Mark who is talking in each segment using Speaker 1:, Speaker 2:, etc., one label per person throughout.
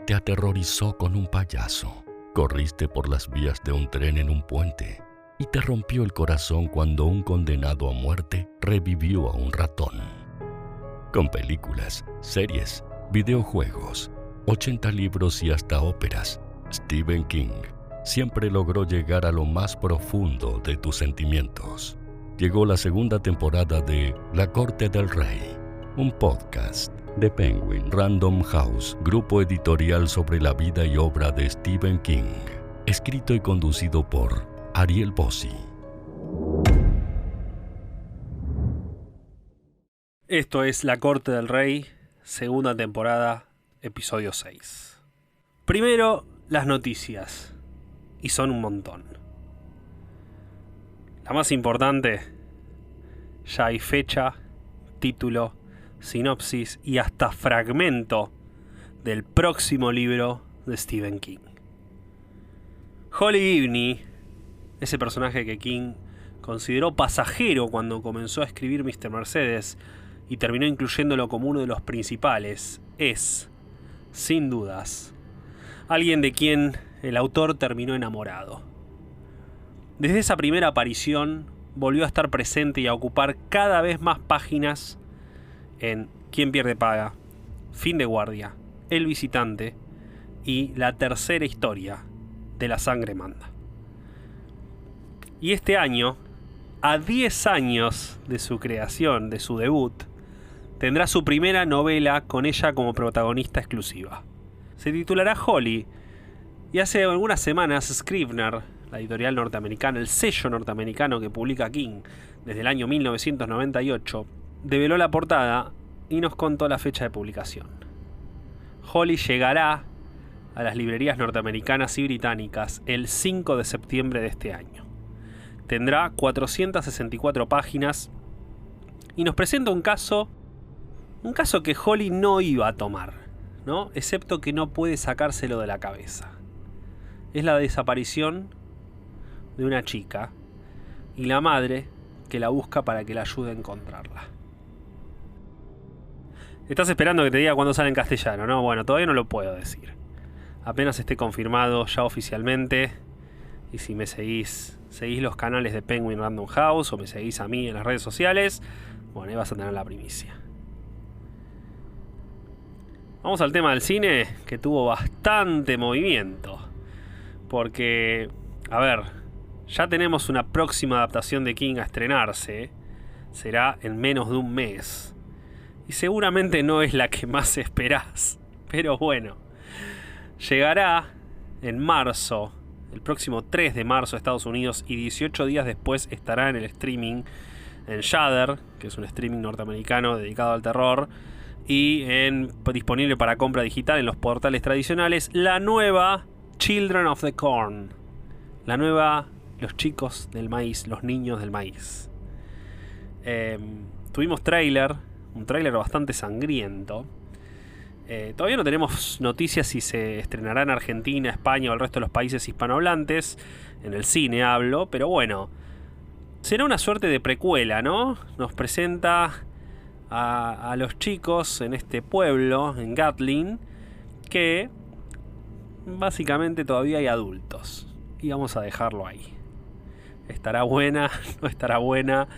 Speaker 1: te aterrorizó con un payaso. Corriste por las vías de un tren en un puente y te rompió el corazón cuando un condenado a muerte revivió a un ratón. Con películas, series, videojuegos, 80 libros y hasta óperas, Stephen King siempre logró llegar a lo más profundo de tus sentimientos. Llegó la segunda temporada de La Corte del Rey, un podcast de Penguin Random House, grupo editorial sobre la vida y obra de Stephen King, escrito y conducido por Ariel Bossi.
Speaker 2: Esto es La Corte del Rey, segunda temporada, episodio 6. Primero, las noticias, y son un montón. La más importante, ya hay fecha, título, sinopsis y hasta fragmento del próximo libro de Stephen King. Holly Gibney, ese personaje que King consideró pasajero cuando comenzó a escribir Mr. Mercedes y terminó incluyéndolo como uno de los principales, es, sin dudas, alguien de quien el autor terminó enamorado. Desde esa primera aparición volvió a estar presente y a ocupar cada vez más páginas en Quien pierde paga, Fin de guardia, El visitante y la tercera historia de La sangre manda. Y este año, a 10 años de su creación, de su debut, tendrá su primera novela con ella como protagonista exclusiva. Se titulará Holly, y hace algunas semanas Scribner, la editorial norteamericana, el sello norteamericano que publica King desde el año 1998, develó la portada y nos contó la fecha de publicación. Holly llegará a las librerías norteamericanas y británicas el 5 de septiembre de este año. Tendrá 464 páginas y nos presenta un caso que Holly no iba a tomar, ¿no? Excepto que no puede sacárselo de la cabeza. Es la desaparición de una chica y la madre que la busca para que la ayude a encontrarla. Estás esperando que te diga cuándo sale en castellano, ¿no? Bueno, todavía no lo puedo decir. Apenas esté confirmado ya oficialmente, y si me seguís los canales de Penguin Random House o me seguís a mí en las redes sociales, bueno, ahí vas a tener la primicia. Vamos al tema del cine, que tuvo bastante movimiento. Porque, a ver, ya tenemos una próxima adaptación de King a estrenarse. Será en menos de un mes. Y seguramente no es la que más esperás. Pero bueno, llegará en marzo, el próximo 3 de marzo a Estados Unidos, y 18 días después estará en el streaming en Shudder, que es un streaming norteamericano dedicado al terror, y disponible para compra digital en los portales tradicionales, la nueva Children of the Corn, la nueva Los chicos del maíz, los niños del maíz. Tuvimos un tráiler bastante sangriento. Todavía no tenemos noticias si se estrenará en Argentina, España o el resto de los países hispanohablantes, en el cine hablo, pero bueno, será una suerte de precuela, ¿no? Nos presenta a los chicos en este pueblo, en Gatlin, que básicamente todavía hay adultos, y vamos a dejarlo ahí. ¿Estará buena? ¿No estará buena?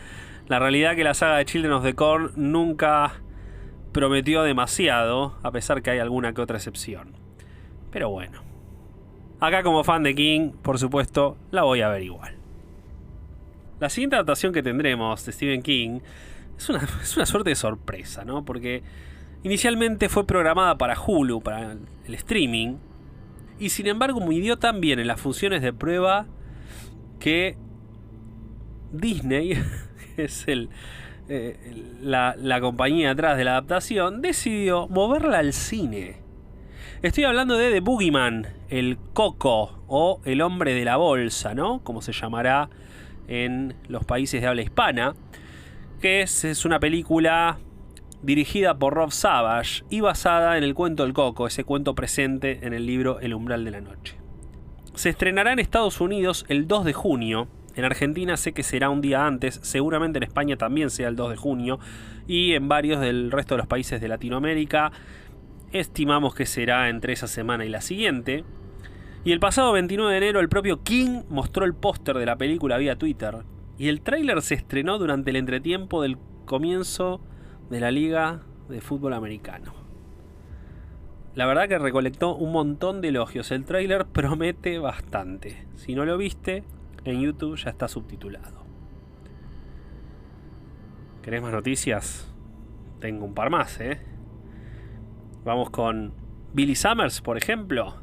Speaker 2: La realidad es que la saga de Children of the Corn nunca prometió demasiado, a pesar que hay alguna que otra excepción. Pero bueno, acá como fan de King, por supuesto, la voy a ver igual. La siguiente adaptación que tendremos de Stephen King es una suerte de sorpresa, ¿no? Porque inicialmente fue programada para Hulu, para el streaming, y sin embargo midió tan bien en las funciones de prueba que Disney, que es la compañía atrás de la adaptación, decidió moverla al cine. Estoy hablando de The Boogeyman, el Coco o el hombre de la bolsa, ¿no? Como se llamará en los países de habla hispana, que es una película dirigida por Rob Savage y basada en el cuento del Coco, ese cuento presente en el libro El umbral de la noche. Se estrenará en Estados Unidos el 2 de junio. En Argentina sé que será un día antes, seguramente en España también sea el 2 de junio, y en varios del resto de los países de Latinoamérica Estimamos que será entre esa semana y la siguiente. Y el pasado 29 de enero el propio King mostró el póster de la película vía Twitter. Y el tráiler se estrenó durante el entretiempo del comienzo de la Liga de Fútbol Americano. La verdad que recolectó un montón de elogios. El tráiler promete bastante. Si no lo viste, en YouTube ya está subtitulado. ¿Querés más noticias? Tengo un par más, Vamos con Billy Summers, por ejemplo.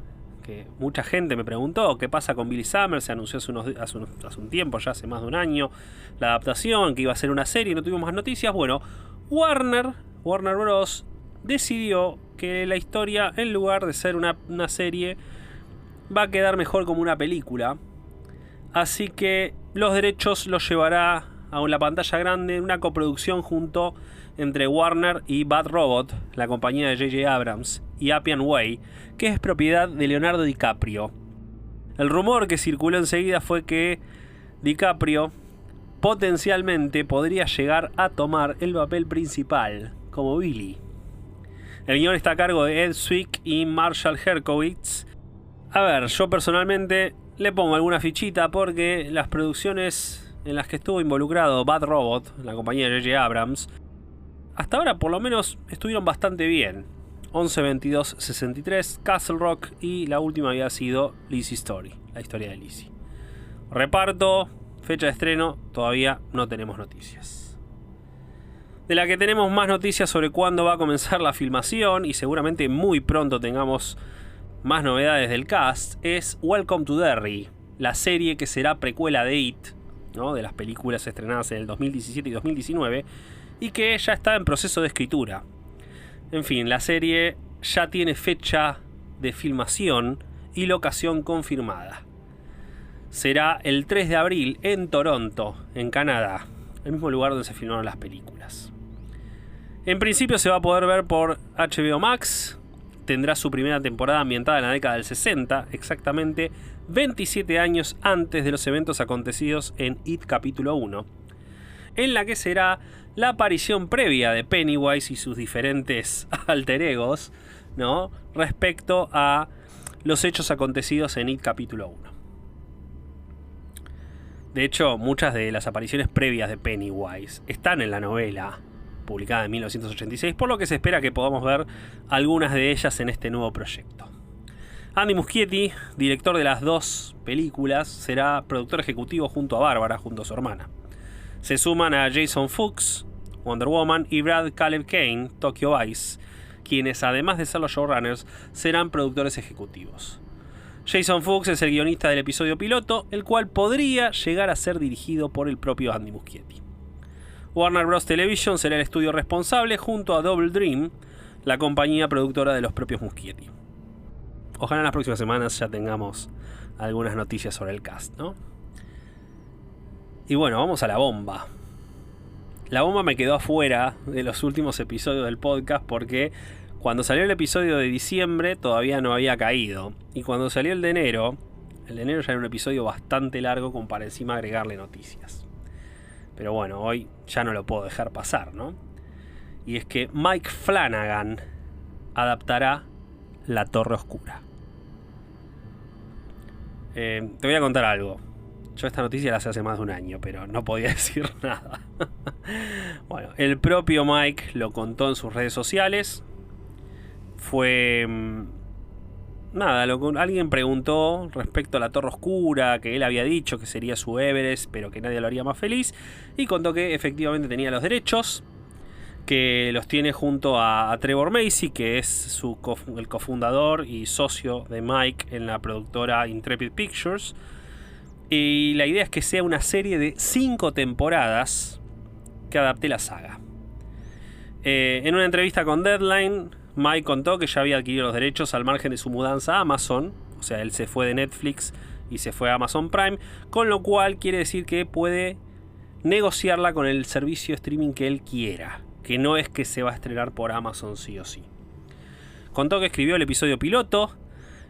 Speaker 2: Que mucha gente me preguntó qué pasa con Billy Summers. Se anunció hace un tiempo, ya hace más de un año, la adaptación, que iba a ser una serie, no tuvimos más noticias. Bueno, Warner Bros. Decidió que la historia, en lugar de ser una serie, va a quedar mejor como una película. Así que los derechos los llevará a la pantalla grande, una coproducción junto entre Warner y Bad Robot, la compañía de J.J. Abrams, y Appian Way, que es propiedad de Leonardo DiCaprio. El rumor que circuló enseguida fue que DiCaprio potencialmente podría llegar a tomar el papel principal, como Billy. El guión está a cargo de Ed Swick y Marshall Herkowitz. A ver, yo personalmente le pongo alguna fichita porque las producciones en las que estuvo involucrado Bad Robot, la compañía de J.J. Abrams, hasta ahora por lo menos estuvieron bastante bien. 11-22-63, Castle Rock y la última había sido Lizzie Story, la historia de Lizzie. Reparto, fecha de estreno, todavía no tenemos noticias. De la que tenemos más noticias sobre cuándo va a comenzar la filmación y seguramente muy pronto tengamos más novedades del cast es Welcome to Derry, la serie que será precuela de It, ¿no? De las películas estrenadas en el 2017 y 2019 y que ya está en proceso de escritura. En fin, la serie ya tiene fecha de filmación y locación confirmada. Será el 3 de abril en Toronto, en Canadá, el mismo lugar donde se filmaron las películas. En principio se va a poder ver por HBO Max. Tendrá su primera temporada ambientada en la década del 60, exactamente 27 años antes de los eventos acontecidos en It capítulo 1, en la que será la aparición previa de Pennywise y sus diferentes alter egos, ¿no? Respecto a los hechos acontecidos en It capítulo 1. De hecho, muchas de las apariciones previas de Pennywise están en la novela publicada en 1986, por lo que se espera que podamos ver algunas de ellas en este nuevo proyecto. Andy Muschietti, director de las dos películas, será productor ejecutivo junto a Bárbara, junto a su hermana. Se suman a Jason Fuchs, Wonder Woman, y Brad Caleb Kane, Tokyo Vice, quienes además de ser los showrunners, serán productores ejecutivos. Jason Fuchs es el guionista del episodio piloto, el cual podría llegar a ser dirigido por el propio Andy Muschietti. Warner Bros. Television será el estudio responsable junto a Double Dream, la compañía productora de los propios Muschietti. Ojalá en las próximas semanas ya tengamos algunas noticias sobre el cast, ¿no? Y bueno, vamos a la bomba. La bomba me quedó afuera de los últimos episodios del podcast porque cuando salió el episodio de diciembre todavía no había caído. Y cuando salió el de enero ya era un episodio bastante largo como para encima agregarle noticias. Pero bueno, hoy ya no lo puedo dejar pasar, ¿no? Y es que Mike Flanagan adaptará La Torre Oscura. Te voy a contar algo. Yo esta noticia la sé hace más de un año, pero no podía decir nada. Bueno, el propio Mike lo contó en sus redes sociales. Fue... nada, alguien preguntó respecto a La Torre Oscura, que él había dicho que sería su Everest, pero que nadie lo haría más feliz. Y contó que efectivamente tenía los derechos, que los tiene junto a Trevor Macy, que es el cofundador y socio de Mike en la productora Intrepid Pictures. Y la idea es que sea una serie de 5 temporadas que adapte la saga. En una entrevista con Deadline, Mike contó que ya había adquirido los derechos al margen de su mudanza a Amazon. O sea, él se fue de Netflix y se fue a Amazon Prime, con lo cual quiere decir que puede negociarla con el servicio de streaming que él quiera, que no es que se va a estrenar por Amazon sí o sí. Contó que escribió el episodio piloto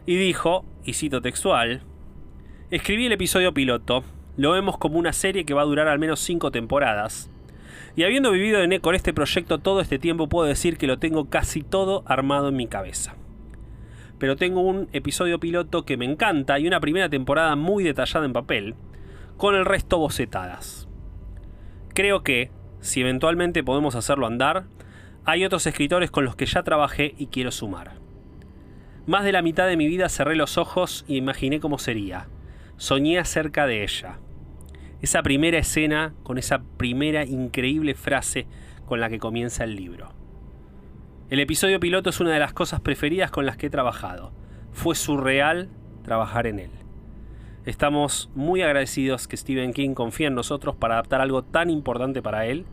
Speaker 2: y dijo, y cito textual: escribí el episodio piloto, lo vemos como una serie que va a durar al menos 5 temporadas, Y habiendo vivido con este proyecto todo este tiempo, puedo decir que lo tengo casi todo armado en mi cabeza. Pero tengo un episodio piloto que me encanta y una primera temporada muy detallada en papel, con el resto bocetadas. Creo que, si eventualmente podemos hacerlo andar, hay otros escritores con los que ya trabajé y quiero sumar. Más de la mitad de mi vida cerré los ojos y imaginé cómo sería. Soñé acerca de ella. Esa primera escena con esa primera increíble frase con la que comienza el libro. El episodio piloto es una de las cosas preferidas con las que he trabajado. Fue surreal trabajar en él. Estamos muy agradecidos que Stephen King confíe en nosotros para adaptar algo tan importante para él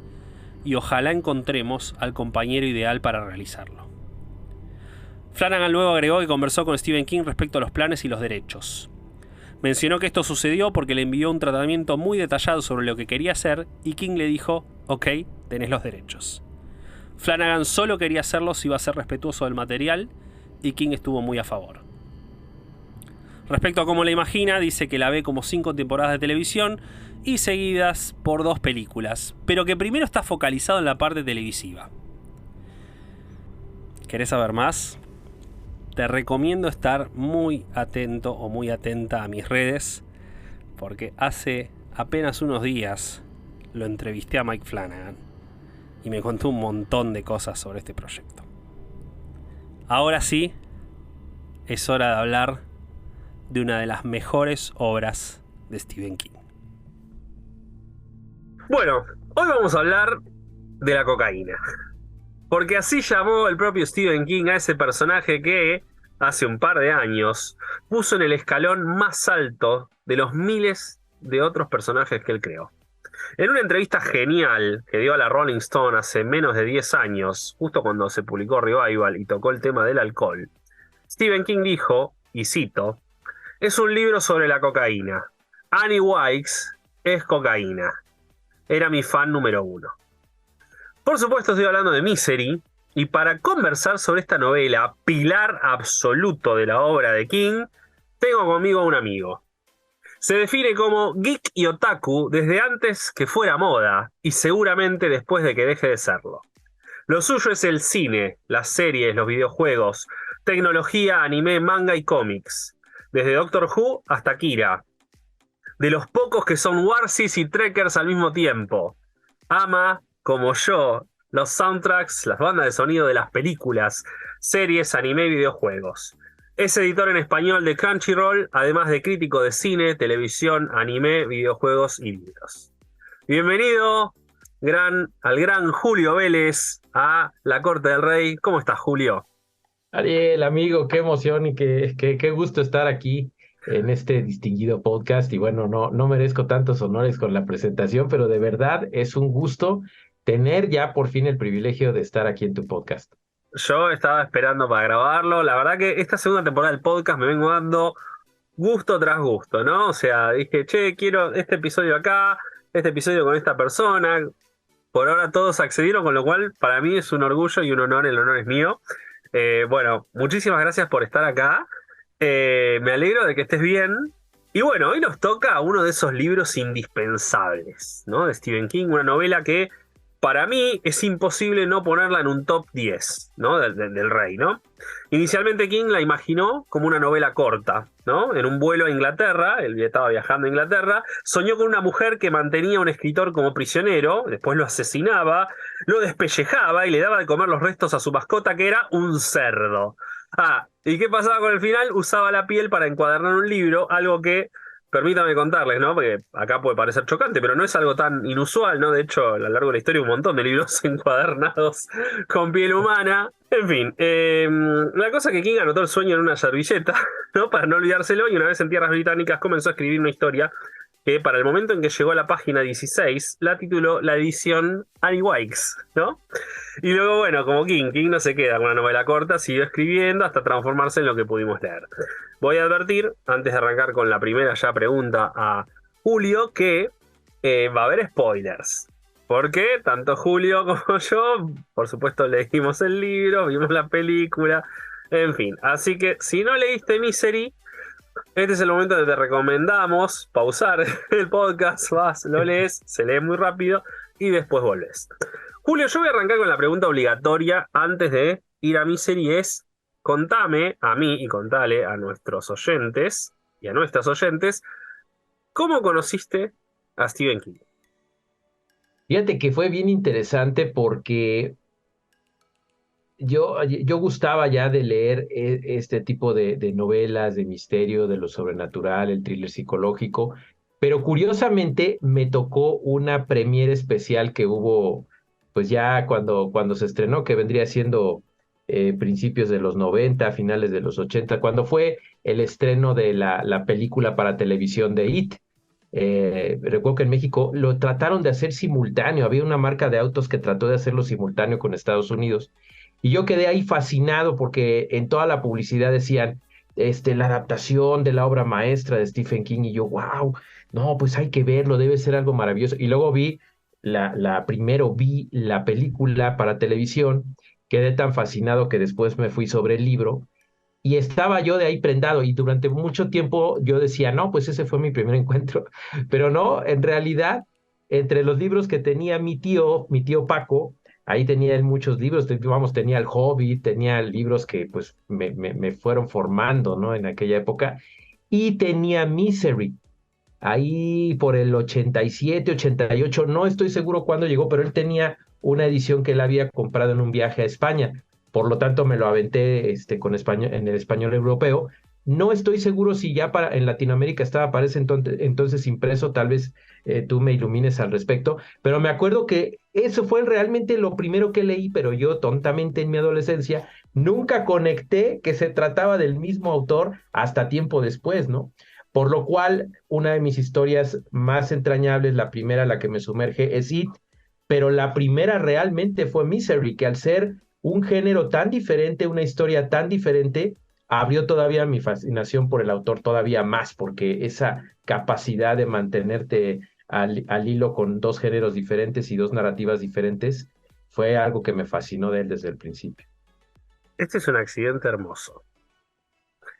Speaker 2: y ojalá encontremos al compañero ideal para realizarlo. Flanagan luego agregó que conversó con Stephen King respecto a los planes y los derechos. Mencionó que esto sucedió porque le envió un tratamiento muy detallado sobre lo que quería hacer y King le dijo, ok, tenés los derechos. Flanagan solo quería hacerlo si iba a ser respetuoso del material y King estuvo muy a favor. Respecto a cómo la imagina, dice que la ve como 5 temporadas de televisión y seguidas por 2 películas, pero que primero está focalizado en la parte televisiva. ¿Querés saber más? Te recomiendo estar muy atento o muy atenta a mis redes, porque hace apenas unos días lo entrevisté a Mike Flanagan y me contó un montón de cosas sobre este proyecto. Ahora sí, es hora de hablar de una de las mejores obras de Stephen King.
Speaker 3: Bueno, hoy vamos a hablar de la cocaína. Porque así llamó el propio Stephen King a ese personaje que, hace un par de años, puso en el escalón más alto de los miles de otros personajes que él creó. En una entrevista genial que dio a la Rolling Stone hace menos de 10 años, justo cuando se publicó Revival y tocó el tema del alcohol, Stephen King dijo, y cito, es un libro sobre la cocaína. Annie Wilkes es cocaína. Era mi fan número 1. Por supuesto estoy hablando de Misery, y para conversar sobre esta novela, pilar absoluto de la obra de King, tengo conmigo a un amigo. Se define como geek y otaku desde antes que fuera moda, y seguramente después de que deje de serlo. Lo suyo es el cine, las series, los videojuegos, tecnología, anime, manga y cómics. Desde Doctor Who hasta Kira. De los pocos que son Warsis y Trekkers al mismo tiempo. Ama, como yo, los soundtracks, las bandas de sonido de las películas, series, anime y videojuegos. Es editor en español de Crunchyroll, además de crítico de cine, televisión, anime, videojuegos y libros. Bienvenido al gran Julio Vélez a La Corte del Rey. ¿Cómo estás, Julio?
Speaker 4: Ariel, amigo, qué emoción y qué gusto estar aquí en este distinguido podcast. Y bueno, no merezco tantos honores con la presentación, pero de verdad es un gusto tener ya por fin el privilegio de estar aquí en tu podcast.
Speaker 3: Yo estaba esperando para grabarlo. La verdad que esta segunda temporada del podcast me vengo dando gusto tras gusto, ¿no? O sea, dije, quiero este episodio acá, este episodio con esta persona. Por ahora todos accedieron, con lo cual para mí es un orgullo y un honor, el honor es mío. Bueno, muchísimas gracias por estar acá. Me alegro de que estés bien. Y bueno, hoy nos toca uno de esos libros indispensables, ¿no? De Stephen King, una novela que para mí es imposible no ponerla en un top 10, ¿no? Del rey, ¿no? Inicialmente King la imaginó como una novela corta, ¿no? En un vuelo a Inglaterra, él estaba viajando a Inglaterra, soñó con una mujer que mantenía a un escritor como prisionero, después lo asesinaba, lo despellejaba y le daba de comer los restos a su mascota, que era un cerdo. ¿Y qué pasaba con el final? Usaba la piel para encuadernar un libro, algo que, permítame contarles, ¿no? Porque acá puede parecer chocante, pero no es algo tan inusual, ¿no? De hecho, a lo largo de la historia un montón de libros encuadernados con piel humana. En fin, la cosa es que King anotó el sueño en una servilleta, ¿no? Para no olvidárselo, y una vez en tierras británicas comenzó a escribir una historia que para el momento en que llegó a la página 16 la tituló la edición Annie Wilkes, ¿no? Y luego, bueno, como King no se queda con una novela corta, siguió escribiendo hasta transformarse en lo que pudimos leer. Voy a advertir, antes de arrancar con la primera ya pregunta a Julio, que va a haber spoilers. Porque tanto Julio como yo, por supuesto, leímos el libro, vimos la película, en fin. Así que si no leíste Misery, este es el momento donde te recomendamos pausar el podcast, lo lees, se lee muy rápido y después volvés. Julio, yo voy a arrancar con la pregunta obligatoria antes de ir a Misery, es contame a mí y contale a nuestros oyentes y a nuestras oyentes, ¿cómo conociste a Stephen King?
Speaker 4: Fíjate que fue bien interesante porque yo gustaba ya de leer este tipo de novelas, de misterio, de lo sobrenatural, el thriller psicológico, pero curiosamente me tocó una premiere especial que hubo, pues ya cuando se estrenó, que vendría siendo principios de los 90, finales de los 80, cuando fue el estreno de la película para televisión de It. Recuerdo que en México lo trataron de hacer simultáneo, había una marca de autos que trató de hacerlo simultáneo con Estados Unidos. Y yo quedé ahí fascinado porque en toda la publicidad decían, la adaptación de la obra maestra de Stephen King, y yo, wow, no, pues hay que verlo, debe ser algo maravilloso. Y luego primero vi la película para televisión, quedé tan fascinado que después me fui sobre el libro y estaba yo de ahí prendado y durante mucho tiempo yo decía, no, pues ese fue mi primer encuentro, pero no, en realidad, entre los libros que tenía mi tío Paco, ahí tenía él muchos libros, vamos, tenía El Hobbit, tenía libros que pues me fueron formando, ¿no? En aquella época, y tenía Misery. Ahí por el 87, 88, no estoy seguro cuándo llegó, pero él tenía una edición que él había comprado en un viaje a España. Por lo tanto, me lo aventé con español, en el español europeo. No estoy seguro si ya en Latinoamérica estaba para ese entonces impreso, tal vez tú me ilumines al respecto, pero me acuerdo que eso fue realmente lo primero que leí, pero yo tontamente en mi adolescencia nunca conecté que se trataba del mismo autor hasta tiempo después, ¿no? Por lo cual, una de mis historias más entrañables, la primera, la que me sumerge, es It, pero la primera realmente fue Misery, que al ser un género tan diferente, una historia tan diferente, abrió todavía mi fascinación por el autor todavía más, porque esa capacidad de mantenerte al hilo con dos géneros diferentes y dos narrativas diferentes fue algo que me fascinó de él desde el principio.
Speaker 3: Este es un accidente hermoso.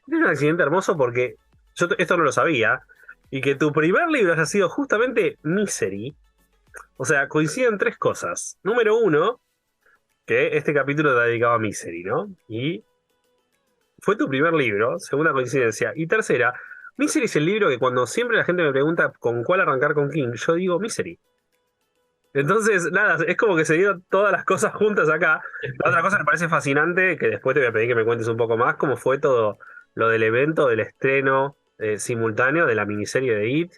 Speaker 3: Este es un accidente hermoso porque yo esto no lo sabía, y que tu primer libro haya sido justamente Misery. O sea, coinciden tres cosas. Número uno, que este capítulo está dedicado a Misery, ¿no? Y fue tu primer libro, segunda coincidencia. Y tercera, Misery es el libro que cuando siempre la gente me pregunta con cuál arrancar con King, yo digo Misery. Entonces, nada, es como que se dieron todas las cosas juntas acá. La otra cosa que me parece fascinante, que después te voy a pedir que me cuentes un poco más, cómo fue todo lo del evento, del estreno simultáneo de la miniserie de It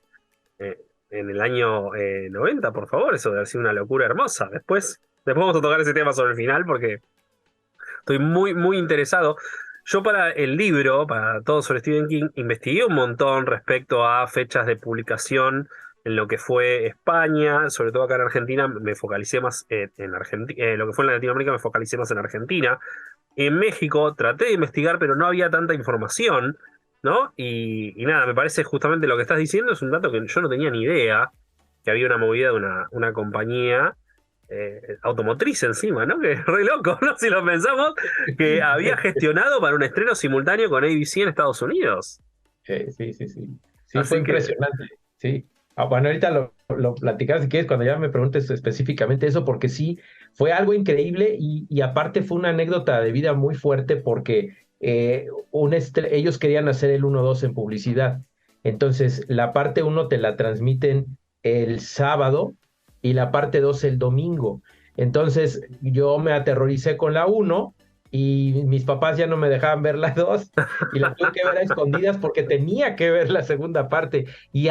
Speaker 3: en el año 90, por favor. Eso debe haber sido una locura hermosa. Después vamos a tocar ese tema sobre el final porque estoy muy, muy interesado. Yo para el libro, para todo sobre Stephen King, investigué un montón respecto a fechas de publicación en lo que fue España, sobre todo acá en Argentina, me focalicé más en Argentina, lo que fue en Latinoamérica me focalicé más en Argentina. En México traté de investigar, pero no había tanta información, ¿no? Y nada, me parece justamente lo que estás diciendo es un dato que yo no tenía ni idea, que había una movida de una compañía automotriz encima, ¿no? Que es re loco, ¿no? Si lo pensamos, que había gestionado para un estreno simultáneo con ABC en Estados Unidos.
Speaker 4: Sí. Sí,
Speaker 3: Así
Speaker 4: fue
Speaker 3: que
Speaker 4: impresionante. Sí. Bueno, ahorita lo platicamos si quieres, cuando ya me preguntes específicamente eso, porque sí, fue algo increíble y aparte fue una anécdota de vida muy fuerte porque ellos querían hacer el 1-2 en publicidad. Entonces, la parte 1 te la transmiten el sábado y la parte 2 el domingo. Entonces, yo me aterroricé con la 1 y mis papás ya no me dejaban ver la 2 y la tuve que ver a escondidas porque tenía que ver la segunda parte. Y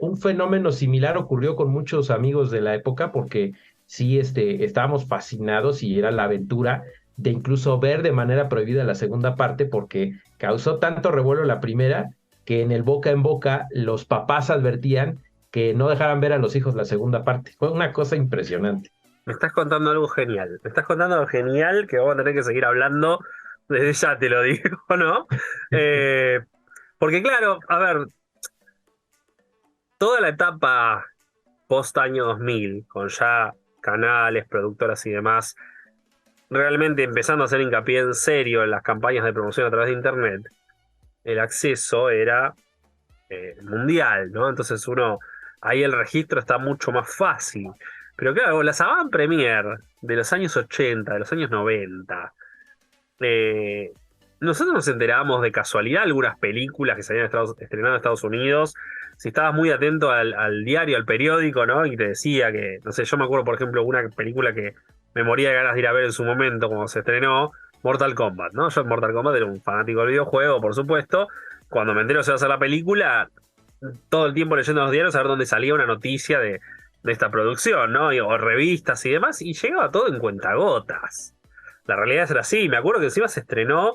Speaker 4: un fenómeno similar ocurrió con muchos amigos de la época porque sí, estábamos fascinados y era la aventura de incluso ver de manera prohibida la segunda parte porque causó tanto revuelo la primera que en el boca en boca los papás advertían que no dejaran ver a los hijos la segunda parte. Fue una cosa impresionante.
Speaker 3: me estás contando algo genial. Me estás contando algo genial que vamos a tener que seguir hablando. Desde ya te lo digo, ¿no? Porque claro, a ver, toda la etapa post año 2000, con ya canales, productoras y demás, realmente empezando a hacer hincapié en serio en las campañas de promoción a través de internet, el acceso era mundial, ¿no? Entonces ahí el registro está mucho más fácil. Pero claro, las avant premier de los años 80, de los años 90, nosotros nos enterábamos de casualidad de algunas películas que se habían estrenado en Estados Unidos. Si estabas muy atento al diario, al periódico, ¿no? Y te decía que, no sé, yo me acuerdo, por ejemplo, una película que me moría de ganas de ir a ver en su momento, cuando se estrenó, Mortal Kombat, ¿no? Yo en Mortal Kombat era un fanático del videojuego, por supuesto. Cuando me entero que se va a hacer la película, todo el tiempo leyendo los diarios a ver dónde salía una noticia de esta producción, ¿no? O revistas y demás, y llegaba todo en cuentagotas. La realidad era así. Me acuerdo que encima se estrenó,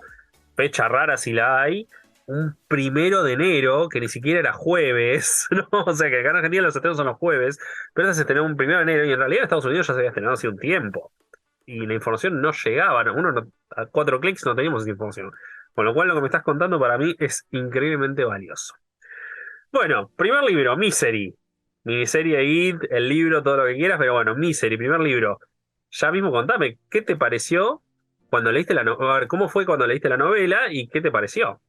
Speaker 3: fecha rara si la hay, un 1 de enero, que ni siquiera era jueves, ¿no? O sea que acá en Argentina los estrenos son los jueves, pero ese se estrenó un 1 de enero y en realidad en Estados Unidos ya se había estrenado hace un tiempo. Y la información no llegaba, ¿no? A 4 clics no teníamos esa información. Con lo cual lo que me estás contando para mí es increíblemente valioso. Bueno, primer libro, Misery. Miniserie ahí, el libro, todo lo que quieras, pero bueno, Misery, primer libro. Ya mismo contame, ¿qué te pareció cuando leíste la novela? A ver, ¿cómo fue cuando leíste la novela y qué te pareció?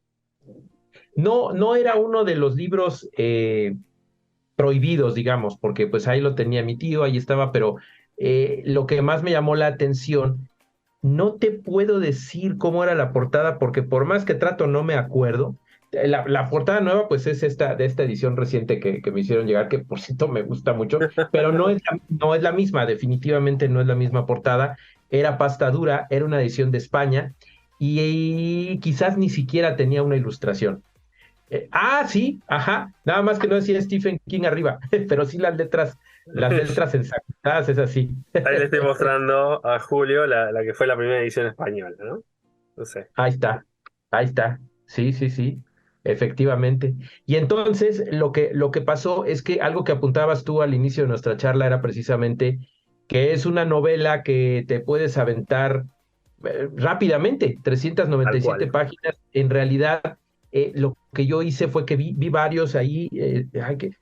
Speaker 4: No, no era uno de los libros prohibidos, digamos, porque pues ahí lo tenía mi tío, ahí estaba, pero lo que más me llamó la atención, no te puedo decir cómo era la portada, porque por más que trato no me acuerdo. La portada nueva, pues es esta, de esta edición reciente que me hicieron llegar, que por cierto me gusta mucho, pero no es la misma, definitivamente no es la misma portada. Era pasta dura, era una edición de España y quizás ni siquiera tenía una ilustración. Sí, ajá, nada más que no decía Stephen King arriba, pero sí las letras ensangrentadas, es así.
Speaker 3: Ahí le estoy mostrando a Julio la que fue la primera edición española, ¿no? No sé.
Speaker 4: Ahí está, sí, sí, sí, efectivamente. Y entonces lo que pasó es que algo que apuntabas tú al inicio de nuestra charla era precisamente que es una novela que te puedes aventar rápidamente,
Speaker 3: Tal
Speaker 4: 397
Speaker 3: cual.
Speaker 4: páginas. En realidad, lo que yo hice fue que vi varios ahí,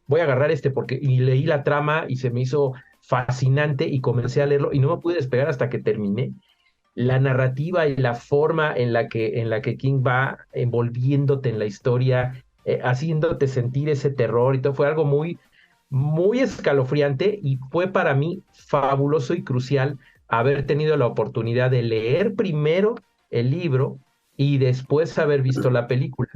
Speaker 4: voy a agarrar este porque, y leí la trama y se me hizo fascinante y comencé a leerlo y no me pude despegar hasta que terminé. La narrativa y la forma en la que King va envolviéndote en la historia, haciéndote sentir ese terror y todo, fue algo muy, muy escalofriante y fue para mí fabuloso y crucial haber tenido la oportunidad de leer primero el libro y después haber visto la película.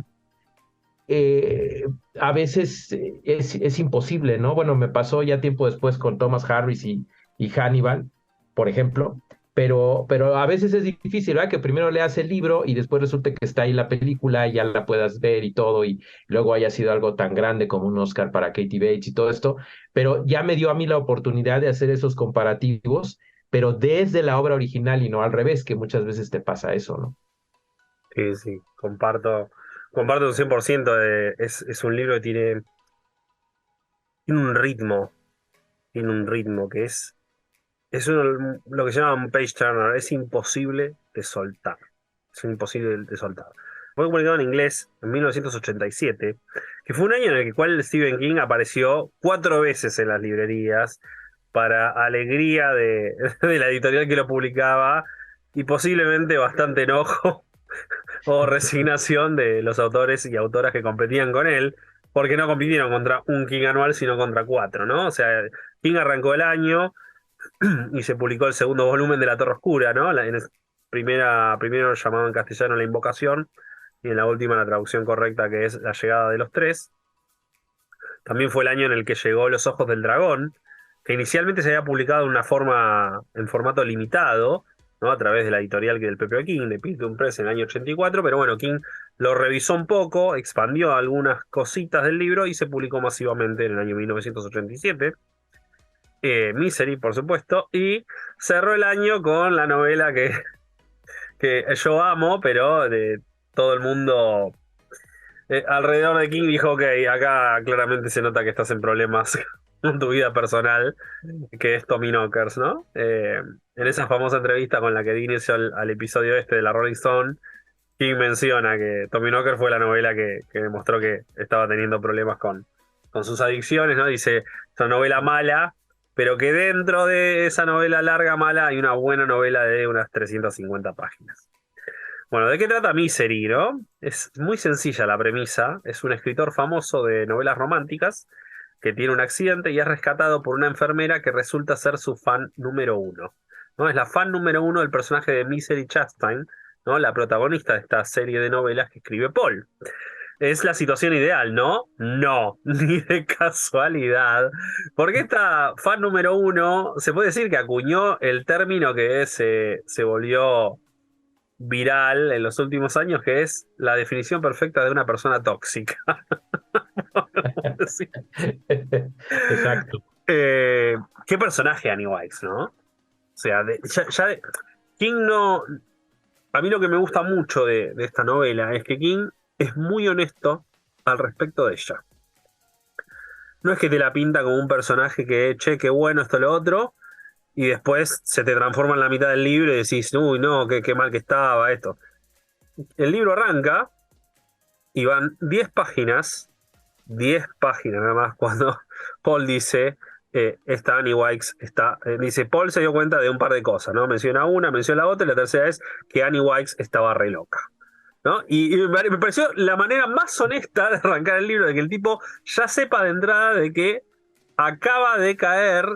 Speaker 4: Eh, a veces es imposible, ¿no? Bueno, me pasó ya tiempo después con Thomas Harris y Hannibal, por ejemplo, pero a veces es difícil, ¿verdad? Que primero leas el libro y después resulte que está ahí la película y ya la puedas ver y todo, y luego haya sido algo tan grande como un Oscar para Katie Bates y todo esto, pero ya me dio a mí la oportunidad de hacer esos comparativos, pero desde la obra original y no al revés, que muchas veces te pasa eso, ¿no?
Speaker 3: Sí, sí, comparto un 100%. Es un libro que tiene un ritmo que lo que se llama un page turner, es imposible de soltar. Es imposible de soltar. Fue publicado en inglés en 1987, que fue un año en el cual Stephen King apareció 4 veces en las librerías, para alegría de la editorial que lo publicaba y posiblemente bastante enojo o resignación de los autores y autoras que competían con él, porque no compitieron contra un King anual, sino contra 4, ¿no? O sea, King arrancó el año y se publicó el segundo volumen de La Torre Oscura, ¿no? Primero llamado en castellano La Invocación, y en la última la traducción correcta, que es La Llegada de los Tres. También fue el año en el que llegó Los Ojos del Dragón, que inicialmente se había publicado en formato limitado, ¿no? A través de la editorial del Pepe King, de Picton Press, en el año 84, pero bueno, King lo revisó un poco, expandió algunas cositas del libro y se publicó masivamente en el año 1987. Misery, por supuesto, y cerró el año con la novela que yo amo, pero de todo el mundo alrededor de King dijo: ok, acá claramente se nota que estás en problemas con tu vida personal, que es Tommy Knockers, ¿no? En esa famosa entrevista con la que di inicio al episodio este de la Rolling Stone, King menciona que Tommy Knockers fue la novela que demostró que estaba teniendo problemas con sus adicciones, ¿no? Dice, es una novela mala, pero que dentro de esa novela larga mala hay una buena novela de unas 350 páginas. Bueno, ¿de qué trata Misery, no? Es muy sencilla la premisa. Es un escritor famoso de novelas románticas que tiene un accidente y es rescatado por una enfermera que resulta ser su fan número uno, ¿no? Es la fan número uno del personaje de Misery Chastain, ¿no? La protagonista de esta serie de novelas que escribe Paul. Es la situación ideal, ¿no? No, ni de casualidad. Porque esta fan número uno se puede decir que acuñó el término que se volvió viral en los últimos años, que es la definición perfecta de una persona tóxica. Sí.
Speaker 4: Exacto.
Speaker 3: Qué personaje Annie Wilkes, ¿no? O sea, King no... A mí lo que me gusta mucho de esta novela es que King es muy honesto al respecto de ella. No es que te la pinta como un personaje que, che, qué bueno esto, lo otro, y después se te transforma en la mitad del libro y decís, uy, no, qué mal que estaba esto. El libro arranca y van 10 páginas nada más, cuando Paul dice, esta Annie Wilkes dice, Paul se dio cuenta de un par de cosas, ¿no? Menciona una, menciona la otra, y la tercera es que Annie Wilkes estaba re loca, ¿no? Y me pareció la manera más honesta de arrancar el libro, de que el tipo ya sepa de entrada de que acaba de caer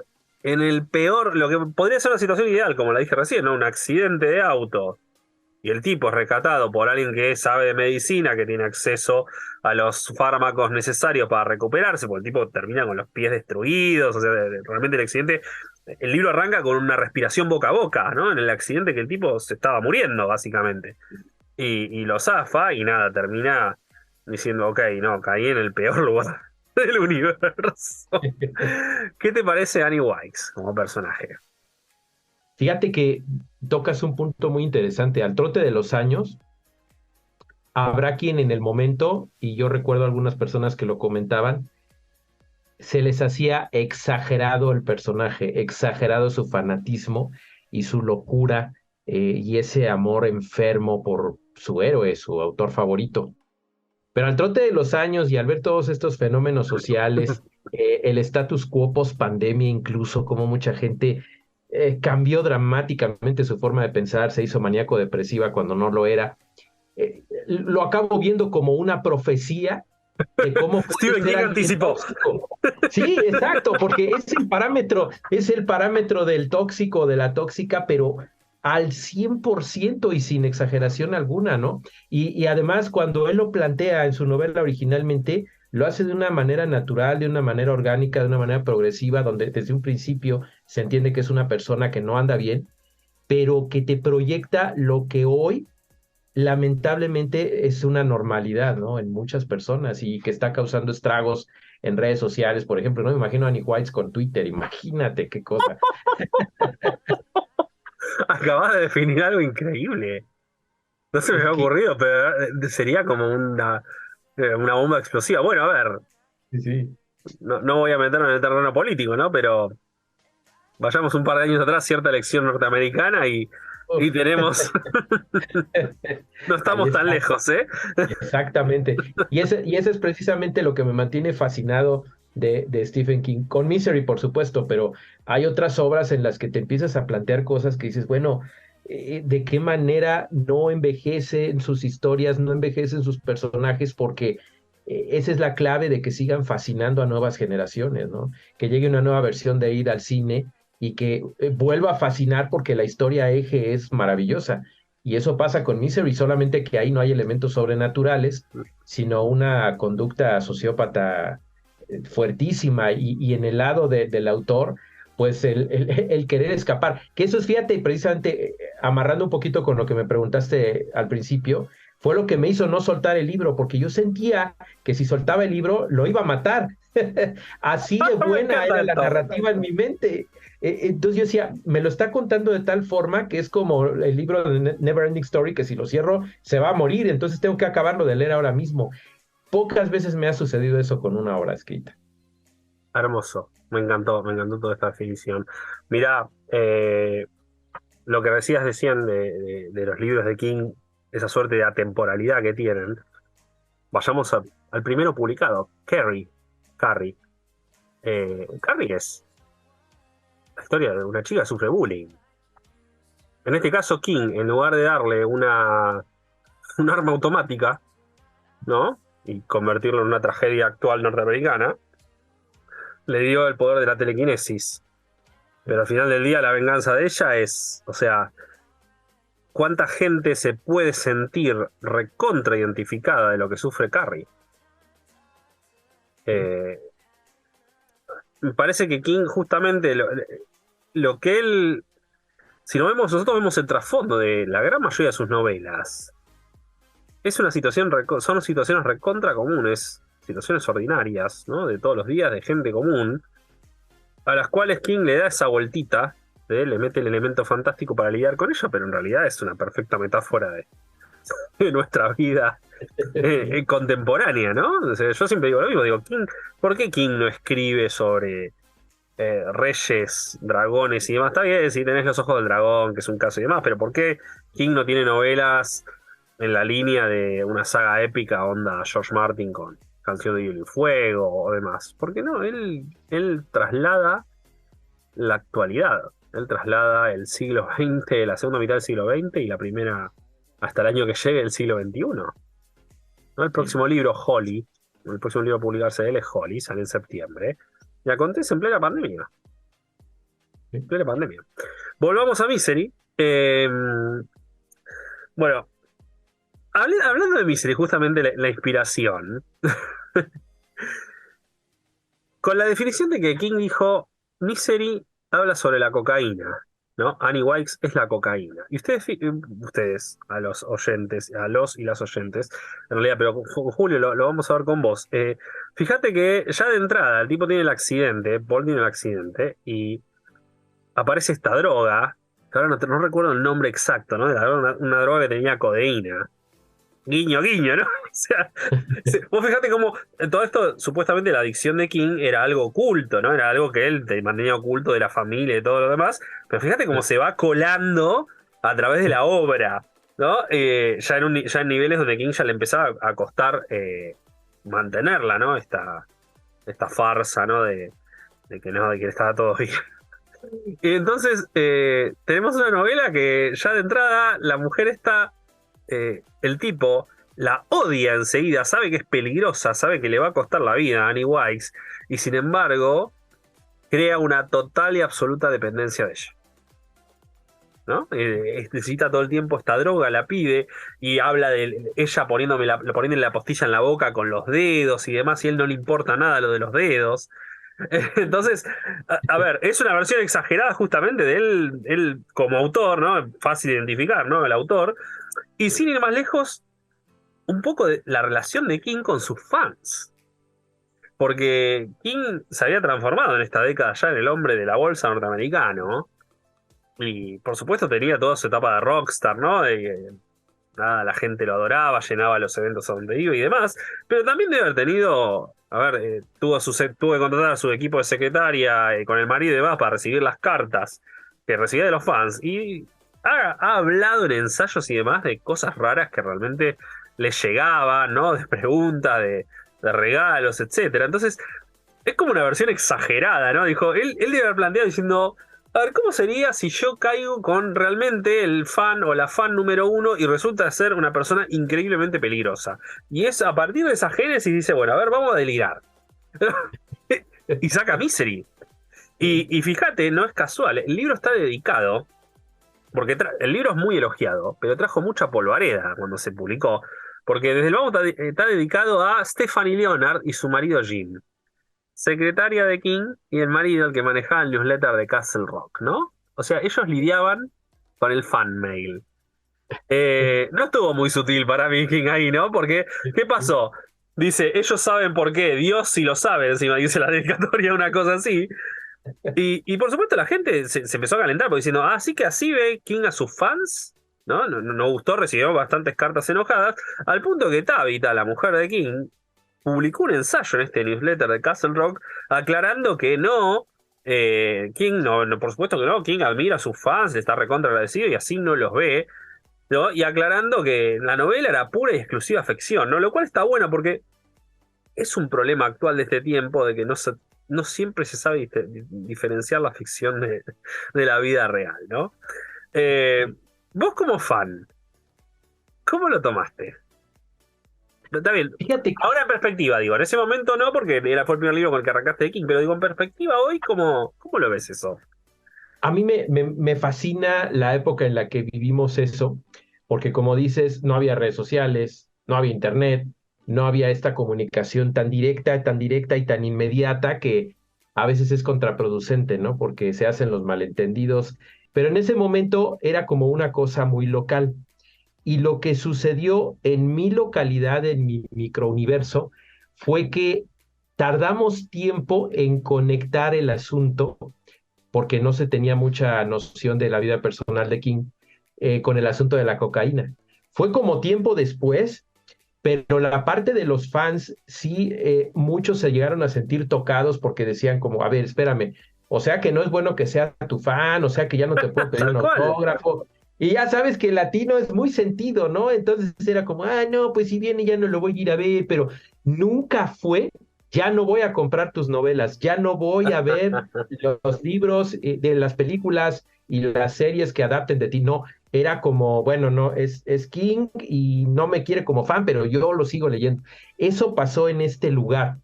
Speaker 3: en el peor, lo que podría ser una situación ideal, como la dije recién, ¿no? Un accidente de auto. Y el tipo es rescatado por alguien que sabe de medicina, que tiene acceso a los fármacos necesarios para recuperarse, porque el tipo termina con los pies destruidos, o sea, realmente el accidente, el libro arranca con una respiración boca a boca, ¿no? En el accidente que el tipo se estaba muriendo, básicamente. Y lo zafa y nada, termina diciendo, ok, no, caí en el peor lugar del universo. ¿Qué te parece Annie Wilkes como personaje?
Speaker 4: Fíjate que tocas un punto muy interesante. Al trote de los años, habrá quien en el momento, y yo recuerdo algunas personas que lo comentaban, se les hacía exagerado el personaje, exagerado su fanatismo y su locura y ese amor enfermo por su héroe, su autor favorito. Pero al trote de los años y al ver todos estos fenómenos sociales, el status quo post pandemia, incluso como mucha gente cambió dramáticamente su forma de pensar, se hizo maníaco depresiva cuando no lo era, lo acabo viendo como una profecía de cómo puede
Speaker 3: Stephen
Speaker 4: ser
Speaker 3: King
Speaker 4: alguien
Speaker 3: anticipó.
Speaker 4: tóxico. Sí, exacto, porque es el parámetro del tóxico, de la tóxica, pero al 100% y sin exageración alguna, ¿no? Y además, cuando él lo plantea en su novela originalmente, lo hace de una manera natural, de una manera orgánica, de una manera progresiva, donde desde un principio se entiende que es una persona que no anda bien, pero que te proyecta lo que hoy lamentablemente es una normalidad, ¿no? En muchas personas y que está causando estragos en redes sociales, por ejemplo, ¿no? Me imagino a Annie Wilkes con Twitter, imagínate qué cosa.
Speaker 3: Acabas de definir algo increíble. No se me
Speaker 4: Es
Speaker 3: había
Speaker 4: que,
Speaker 3: ocurrido, pero sería como una bomba explosiva. Bueno, a ver,
Speaker 4: sí.
Speaker 3: no voy a meterme en el terreno político, ¿no? Pero vayamos un par de años atrás, cierta elección norteamericana y
Speaker 4: Uf.
Speaker 3: tenemos... No
Speaker 4: Ahí
Speaker 3: estamos tan
Speaker 4: está.
Speaker 3: lejos, ¿eh?
Speaker 4: Exactamente. Y ese es precisamente lo que me mantiene fascinado de Stephen King, con Misery, por supuesto, pero hay otras obras en las que te empiezas a plantear cosas que dices, bueno, ¿de qué manera no envejecen sus historias, no envejecen sus personajes? Porque esa es la clave de que sigan fascinando a nuevas generaciones, ¿no? Que llegue una nueva versión de Ida al cine y que vuelva a fascinar porque la historia eje es maravillosa. Y eso pasa con Misery, solamente que ahí no hay elementos sobrenaturales, sino una conducta sociópata fuertísima. Y en el lado del autor, pues el querer escapar. Que eso es, fíjate, precisamente amarrando un poquito con lo que me preguntaste al principio, fue lo que me hizo no soltar el libro, porque yo sentía que si soltaba el libro lo iba a matar. Así de
Speaker 3: Me
Speaker 4: buena
Speaker 3: encanta
Speaker 4: era la
Speaker 3: esto.
Speaker 4: narrativa en mi mente. Entonces yo decía, me lo está contando de tal forma que es como el libro de Neverending Story, que si lo cierro se va a morir, entonces tengo que acabarlo de leer ahora mismo. Pocas veces me ha sucedido eso con una obra escrita.
Speaker 3: Hermoso, me encantó toda esta definición. Mirá, lo que decían de los libros de King, esa suerte de atemporalidad que tienen. Vayamos al primero publicado, Carrie. Carrie es la historia de una chica que sufre bullying. En este caso, King, en lugar de darle un arma automática, ¿no? Y convertirlo en una tragedia actual norteamericana, le dio el poder de la telequinesis. Pero al final del día la venganza de ella es, o sea, ¿cuánta gente se puede sentir recontra identificada de lo que sufre Carrie? Me parece que King justamente lo que él, si no vemos, nosotros vemos el trasfondo de la gran mayoría de sus novelas. Es una situación, son situaciones recontra comunes, situaciones ordinarias, ¿no? De todos los días, de gente común, a las cuales King le da esa vueltita, le mete el elemento fantástico para lidiar con ello, pero en realidad es una perfecta metáfora de nuestra vida contemporánea, ¿no? O sea, yo siempre digo lo mismo, digo, ¿por qué King no escribe sobre reyes, dragones y demás? Está bien si tenés Los ojos del dragón, que es un caso y demás, pero ¿por qué King no tiene novelas en la línea de una saga épica onda George Martin con Canción de Hielo y Fuego o demás? Porque no, él traslada la actualidad, él traslada el siglo XX, la segunda mitad del siglo XX y la primera hasta el año que llegue el siglo XXI. ¿No? El próximo libro, Holly, el próximo libro a publicarse de él es Holly, sale en septiembre, y acontece en plena pandemia. En plena pandemia. Volvamos a Misery. Bueno, hablando de Misery, justamente la inspiración. Con la definición de que King dijo, Misery habla sobre la cocaína, ¿no? Annie Wilkes es la cocaína. Y ustedes, a los oyentes, a los y las oyentes, en realidad, pero Julio, lo vamos a ver con vos. Fíjate que ya de entrada el tipo tiene el accidente, Paul tiene el accidente, y aparece esta droga, que ahora no recuerdo el nombre exacto, ¿no? Una droga que tenía codeína. Guiño, guiño, ¿no? O sea, vos fíjate cómo todo esto, supuestamente la adicción de King era algo oculto, ¿no? Era algo que él te mantenía oculto de la familia y todo lo demás. Pero fíjate cómo se va colando a través de la obra, ¿no? Ya en niveles donde King ya le empezaba a costar mantenerla, ¿no? Esta farsa, ¿no? De que estaba todo bien. Y entonces tenemos una novela que ya de entrada la mujer está... el tipo la odia enseguida, sabe que es peligrosa, sabe que le va a costar la vida a Annie Wilkes, y sin embargo crea una total y absoluta dependencia de ella, ¿no? Necesita todo el tiempo esta droga, la pide, y habla de ella poniéndole la postilla en la boca con los dedos y demás, y a él no le importa nada lo de los dedos. Entonces, a ver, es una versión exagerada justamente de él como autor, ¿no? Fácil de identificar, ¿no? El autor. Y sin ir más lejos, un poco de la relación de King con sus fans. Porque King se había transformado en esta década ya en el hombre de la bolsa norteamericano. Y por supuesto tenía toda su etapa de rockstar, ¿no? Nada, la gente lo adoraba, llenaba los eventos a donde iba y demás. Pero también debe haber tenido... A ver, tuvo que contratar a su equipo de secretaria con el marido y demás para recibir las cartas que recibía de los fans. Y ha hablado en ensayos y demás de cosas raras que realmente le llegaban, ¿no? De preguntas, de regalos, etcétera. Entonces, es como una versión exagerada, ¿no? Dijo, él debe haber planteado diciendo, a ver, ¿cómo sería si yo caigo con realmente el fan o la fan número uno y resulta ser una persona increíblemente peligrosa? Y es a partir de esa génesis dice, bueno, a ver, vamos a delirar. Y saca Misery. Y fíjate, no es casual, el libro está dedicado, porque el libro es muy elogiado, pero trajo mucha polvareda cuando se publicó, porque desde luego está dedicado a Stephanie Leonard y su marido Jim, secretaria de King y el marido el que manejaba el newsletter de Castle Rock, ¿no? O sea, ellos lidiaban con el fan mail. No estuvo muy sutil para mí King ahí, ¿no? Porque, ¿qué pasó? Dice, ellos saben por qué, Dios sí lo sabe, encima dice la dedicatoria, una cosa así. Y por supuesto la gente se empezó a calentar porque diciendo, sí que así ve King a sus fans, ¿no? No gustó, recibió bastantes cartas enojadas, al punto que Tabitha, la mujer de King, publicó un ensayo en este newsletter de Castle Rock aclarando que no, King no, por supuesto que no, King admira a sus fans, le está recontra agradecido y así no los ve, ¿no? Y aclarando que la novela era pura y exclusiva ficción, ¿no? Lo cual está bueno porque es un problema actual de este tiempo de que no siempre se sabe diferenciar la ficción de la vida real, ¿no? Vos como fan, ¿cómo lo tomaste? Está bien.
Speaker 4: Fíjate,
Speaker 3: Ahora en perspectiva, digo, en ese momento no, porque fue el primer libro con el que arrancaste de King, pero digo, en perspectiva hoy, ¿cómo lo ves eso?
Speaker 4: a mí me fascina la época en la que vivimos eso, porque como dices, no había redes sociales, no había internet, no había esta comunicación tan directa y tan inmediata que a veces es contraproducente, ¿no? Porque se hacen los malentendidos. Pero en ese momento era como una cosa muy local. Y lo que sucedió en mi localidad, en mi microuniverso, fue que tardamos tiempo en conectar el asunto porque no se tenía mucha noción de la vida personal de King con el asunto de la cocaína. Fue como tiempo después, pero la parte de los fans, sí, muchos se llegaron a sentir tocados porque decían como, a ver, espérame, o sea que no es bueno que sea tu fan, o sea que ya no te puedo pedir
Speaker 3: Tal
Speaker 4: un
Speaker 3: cual.
Speaker 4: autógrafo. Y ya sabes que el latino es muy sentido, ¿no? Entonces era como, no, pues si viene ya no lo voy a ir a ver, pero nunca fue, ya no voy a comprar tus novelas, ya no voy a ver los libros de las películas y las series que adapten de ti, no, era como, bueno, no, es King y no me quiere como fan, pero yo lo sigo leyendo. Eso pasó en este lugar,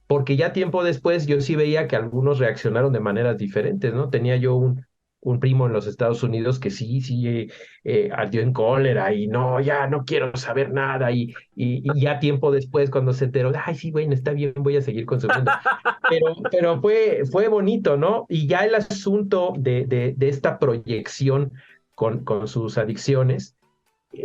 Speaker 4: porque ya tiempo después yo sí veía que algunos reaccionaron de maneras diferentes, ¿no? Tenía yo un primo en los Estados Unidos que ardió en cólera y no, ya no quiero saber nada y ya tiempo después cuando se enteró, ay, sí, bueno, está bien, voy a seguir consumiendo. Pero fue bonito, ¿no? Y ya el asunto de esta proyección con sus adicciones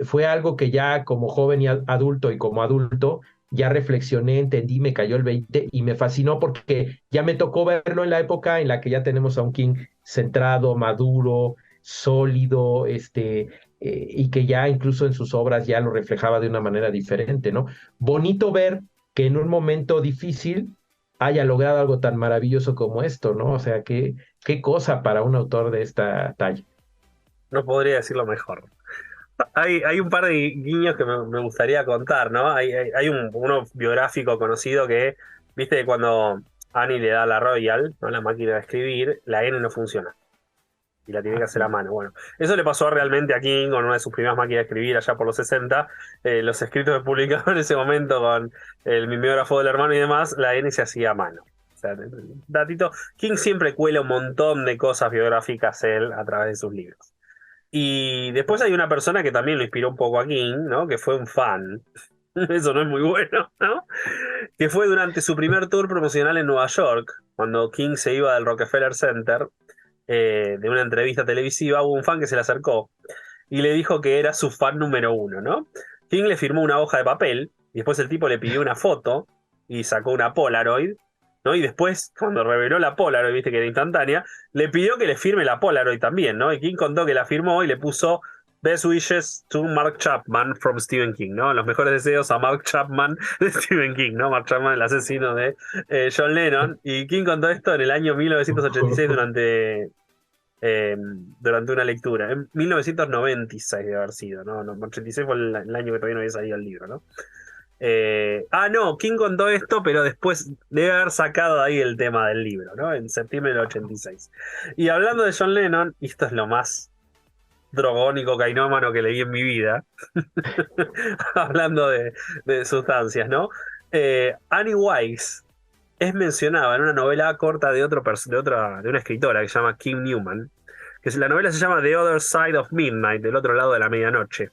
Speaker 4: fue algo que ya como joven y adulto y como adulto ya reflexioné, entendí, me cayó el 20 y me fascinó porque ya me tocó verlo en la época en la que ya tenemos a un King centrado, maduro, sólido, y que ya incluso en sus obras ya lo reflejaba de una manera diferente, ¿no? Bonito ver que en un momento difícil haya logrado algo tan maravilloso como esto, ¿no? O sea, qué cosa para un autor de esta talla.
Speaker 3: No podría decirlo mejor. Hay un par de guiños que me gustaría contar, ¿no? Hay uno biográfico conocido que, viste, cuando Annie le da la Royal, ¿no? La máquina de escribir, la N no funciona. Y la tiene que hacer a mano. Bueno, eso le pasó realmente a King con una de sus primeras máquinas de escribir allá por los 60. Los escritos que publicaba en ese momento con el mimeógrafo del hermano y demás, la N se hacía a mano. O sea, datito, King siempre cuela un montón de cosas biográficas él a través de sus libros. Y después hay una persona que también lo inspiró un poco a King, ¿no? Que fue un fan. Eso no es muy bueno, ¿no? Que fue durante su primer tour promocional en Nueva York, cuando King se iba del Rockefeller Center, de una entrevista televisiva, hubo un fan que se le acercó y le dijo que era su fan número uno, ¿no? King le firmó una hoja de papel y después el tipo le pidió una foto y sacó una Polaroid, ¿no? Y después, cuando reveló la Polaroid, viste que era instantánea, le pidió que le firme la Polaroid también, ¿no? Y King contó que la firmó y le puso Best wishes to Mark Chapman from Stephen King, ¿no? Los mejores deseos a Mark Chapman de Stephen King, ¿no? Mark Chapman, el asesino de John Lennon. Y King contó esto en el año 1986 durante una lectura. En 1996 debe haber sido, ¿no? 86 fue el año que todavía no había salido el libro, ¿no? No, King contó esto, pero después debe haber sacado ahí el tema del libro, ¿no? En septiembre del 86. Y hablando de John Lennon, y esto es lo más drogón y cocainómano que leí en mi vida, hablando de sustancias, ¿no? Annie Weiss es mencionada en una novela corta de una escritora que se llama Kim Newman, la novela se llama The Other Side of Midnight, del otro lado de la medianoche.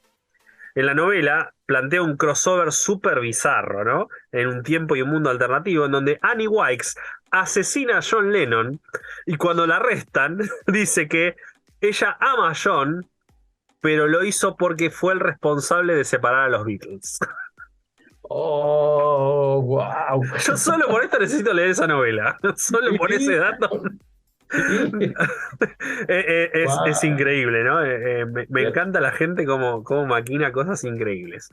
Speaker 3: En la novela plantea un crossover súper bizarro, ¿no? En un tiempo y un mundo alternativo, en donde Annie Weiss asesina a John Lennon y cuando la arrestan dice que ella ama a John, pero lo hizo porque fue el responsable de separar a los Beatles.
Speaker 4: Oh, wow.
Speaker 3: Yo solo por esto necesito leer esa novela. Solo por ese dato. Es
Speaker 4: Wow.
Speaker 3: increíble, ¿no? Me encanta la gente como maquina cosas increíbles.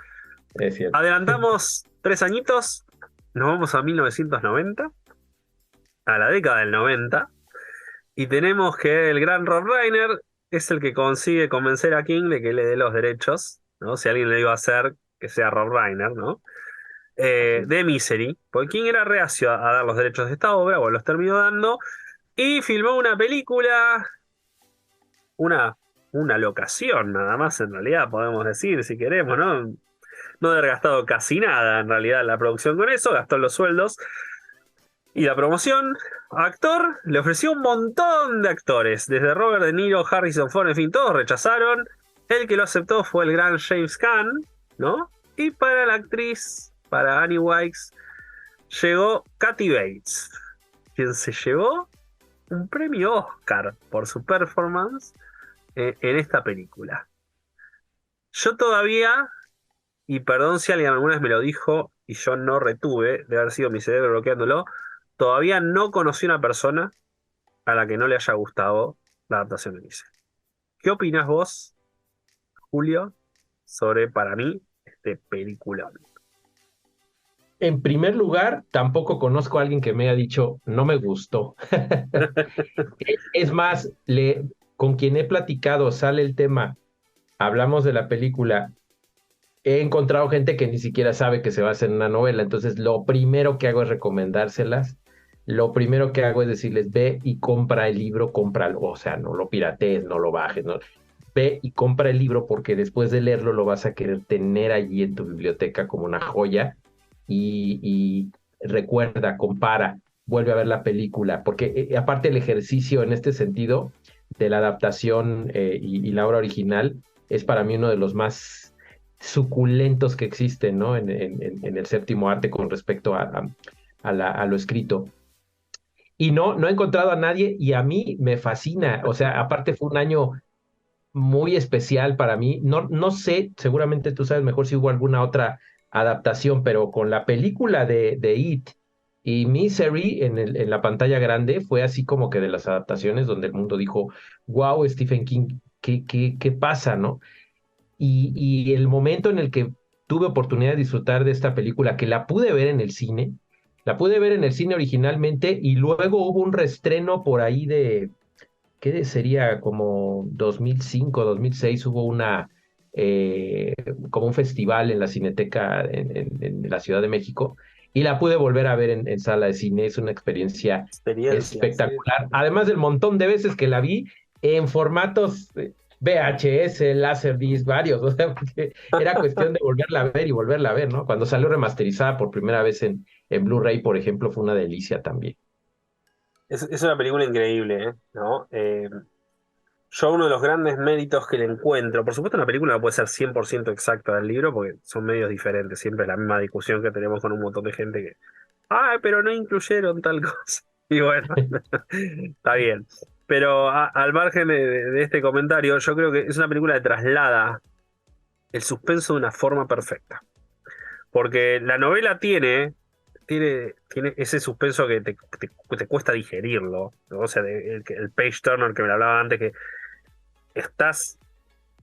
Speaker 4: Es cierto.
Speaker 3: Adelantamos 3 añitos, nos vamos a 1990, a la década del 90, y tenemos que el gran Rob Reiner es el que consigue convencer a King de que le dé los derechos, ¿no? Si alguien le iba a hacer, que sea Rob Reiner, ¿no? De Misery, porque King era reacio a dar los derechos de esta obra, o los terminó dando, y filmó una película, una locación nada más en realidad, podemos decir, si queremos, ¿no? no haber gastado casi nada en realidad la producción con eso, gastó en los sueldos y la promoción. Actor, le ofreció un montón de actores, desde Robert De Niro, Harrison Ford, en fin, todos rechazaron. El que lo aceptó fue el gran James Caan, ¿no? Y para la actriz, para Annie Wilkes, llegó Kathy Bates, quien se llevó un premio Oscar por su performance en esta película. Yo todavía, y perdón si alguien alguna vez me lo dijo y yo no retuve, de haber sido mi cerebro bloqueándolo, todavía no conocí una persona a la que no le haya gustado la adaptación de Nice. ¿Qué opinas vos, Julio, sobre, para mí, este peliculón?
Speaker 4: En primer lugar, tampoco conozco a alguien que me haya dicho, no me gustó. Es más, con quien he platicado, sale el tema, hablamos de la película, he encontrado gente que ni siquiera sabe que se va a hacer una novela, entonces lo primero que hago es recomendárselas, lo primero que hago es decirles, ve y compra el libro, cómpralo, o sea, no lo piratees, no lo bajes, no. Ve y compra el libro porque después de leerlo lo vas a querer tener allí en tu biblioteca como una joya. Y recuerda, compara, vuelve a ver la película, porque aparte el ejercicio en este sentido de la adaptación y la obra original es para mí uno de los más suculentos que existen, ¿no? En el séptimo arte con respecto a lo escrito. Y no he encontrado a nadie y a mí me fascina, o sea, aparte fue un año muy especial para mí. No sé, seguramente tú sabes mejor si hubo alguna otra adaptación, pero con la película de It y Misery en la pantalla grande fue así como que de las adaptaciones donde el mundo dijo, wow, Stephen King, ¿qué pasa, no? Y el momento en el que tuve oportunidad de disfrutar de esta película, que la pude ver en el cine, la pude ver en el cine originalmente y luego hubo un reestreno por ahí de ¿qué sería? Como 2005, 2006 hubo como un festival en la Cineteca en la Ciudad de México y la pude volver a ver en sala de cine. Es una experiencia espectacular. Sí. Además del montón de veces que la vi en formatos VHS, Laserdisc, varios, o sea, porque era cuestión de volverla a ver, ¿no? Cuando salió remasterizada por primera vez en Blu-ray, por ejemplo, fue una delicia también.
Speaker 3: Es una película increíble, ¿no? Yo uno de los grandes méritos que le encuentro, por supuesto una película no puede ser 100% exacta del libro porque son medios diferentes, siempre es la misma discusión que tenemos con un montón de gente que, ay, pero no incluyeron tal cosa. Y bueno, está bien. Pero al margen de este comentario, yo creo que es una película que traslada el suspenso de una forma perfecta. Porque la novela tiene ese suspenso que te cuesta digerirlo, ¿no? O sea, el page turner que me hablaba antes, que estás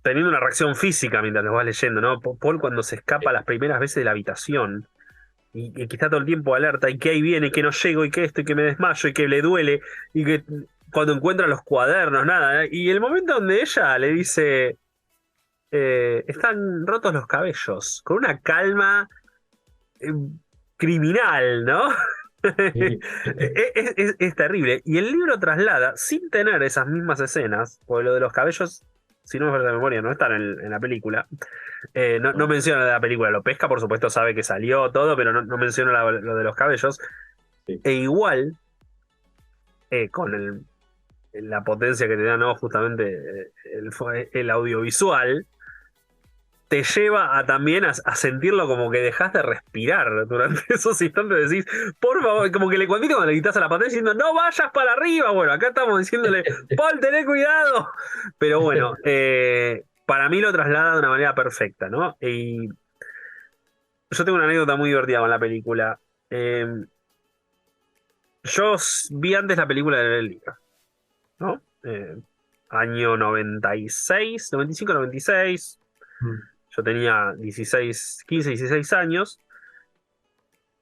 Speaker 3: teniendo una reacción física mientras lo vas leyendo, ¿no? Paul cuando se escapa las primeras veces de la habitación y que está todo el tiempo alerta y que ahí viene, y que no llego y que esto y que me desmayo y que le duele y que cuando encuentra los cuadernos, nada, ¿eh? Y el momento donde ella le dice están rotos los cabellos, con una calma criminal, ¿no? Sí. Es terrible. Y el libro traslada, sin tener esas mismas escenas, porque lo de los cabellos, si no me falla la memoria, no están en la película. No menciona la película, lo pesca, por supuesto, sabe que salió todo, pero no menciona lo de los cabellos. Sí. E igual, con la potencia que te da, ¿no? Justamente el audiovisual, te lleva también a sentirlo como que dejas de respirar durante esos instantes. Decís, por favor, como que le cuando le gritas a la pantalla diciendo, no vayas para arriba. Bueno, acá estamos diciéndole, Paul, tené cuidado. Pero bueno, para mí lo traslada de una manera perfecta, ¿no? Y yo tengo una anécdota muy divertida con la película. Yo vi antes la película de el libro, ¿no? Año 96, 95, 96. Yo tenía 15, 16 años.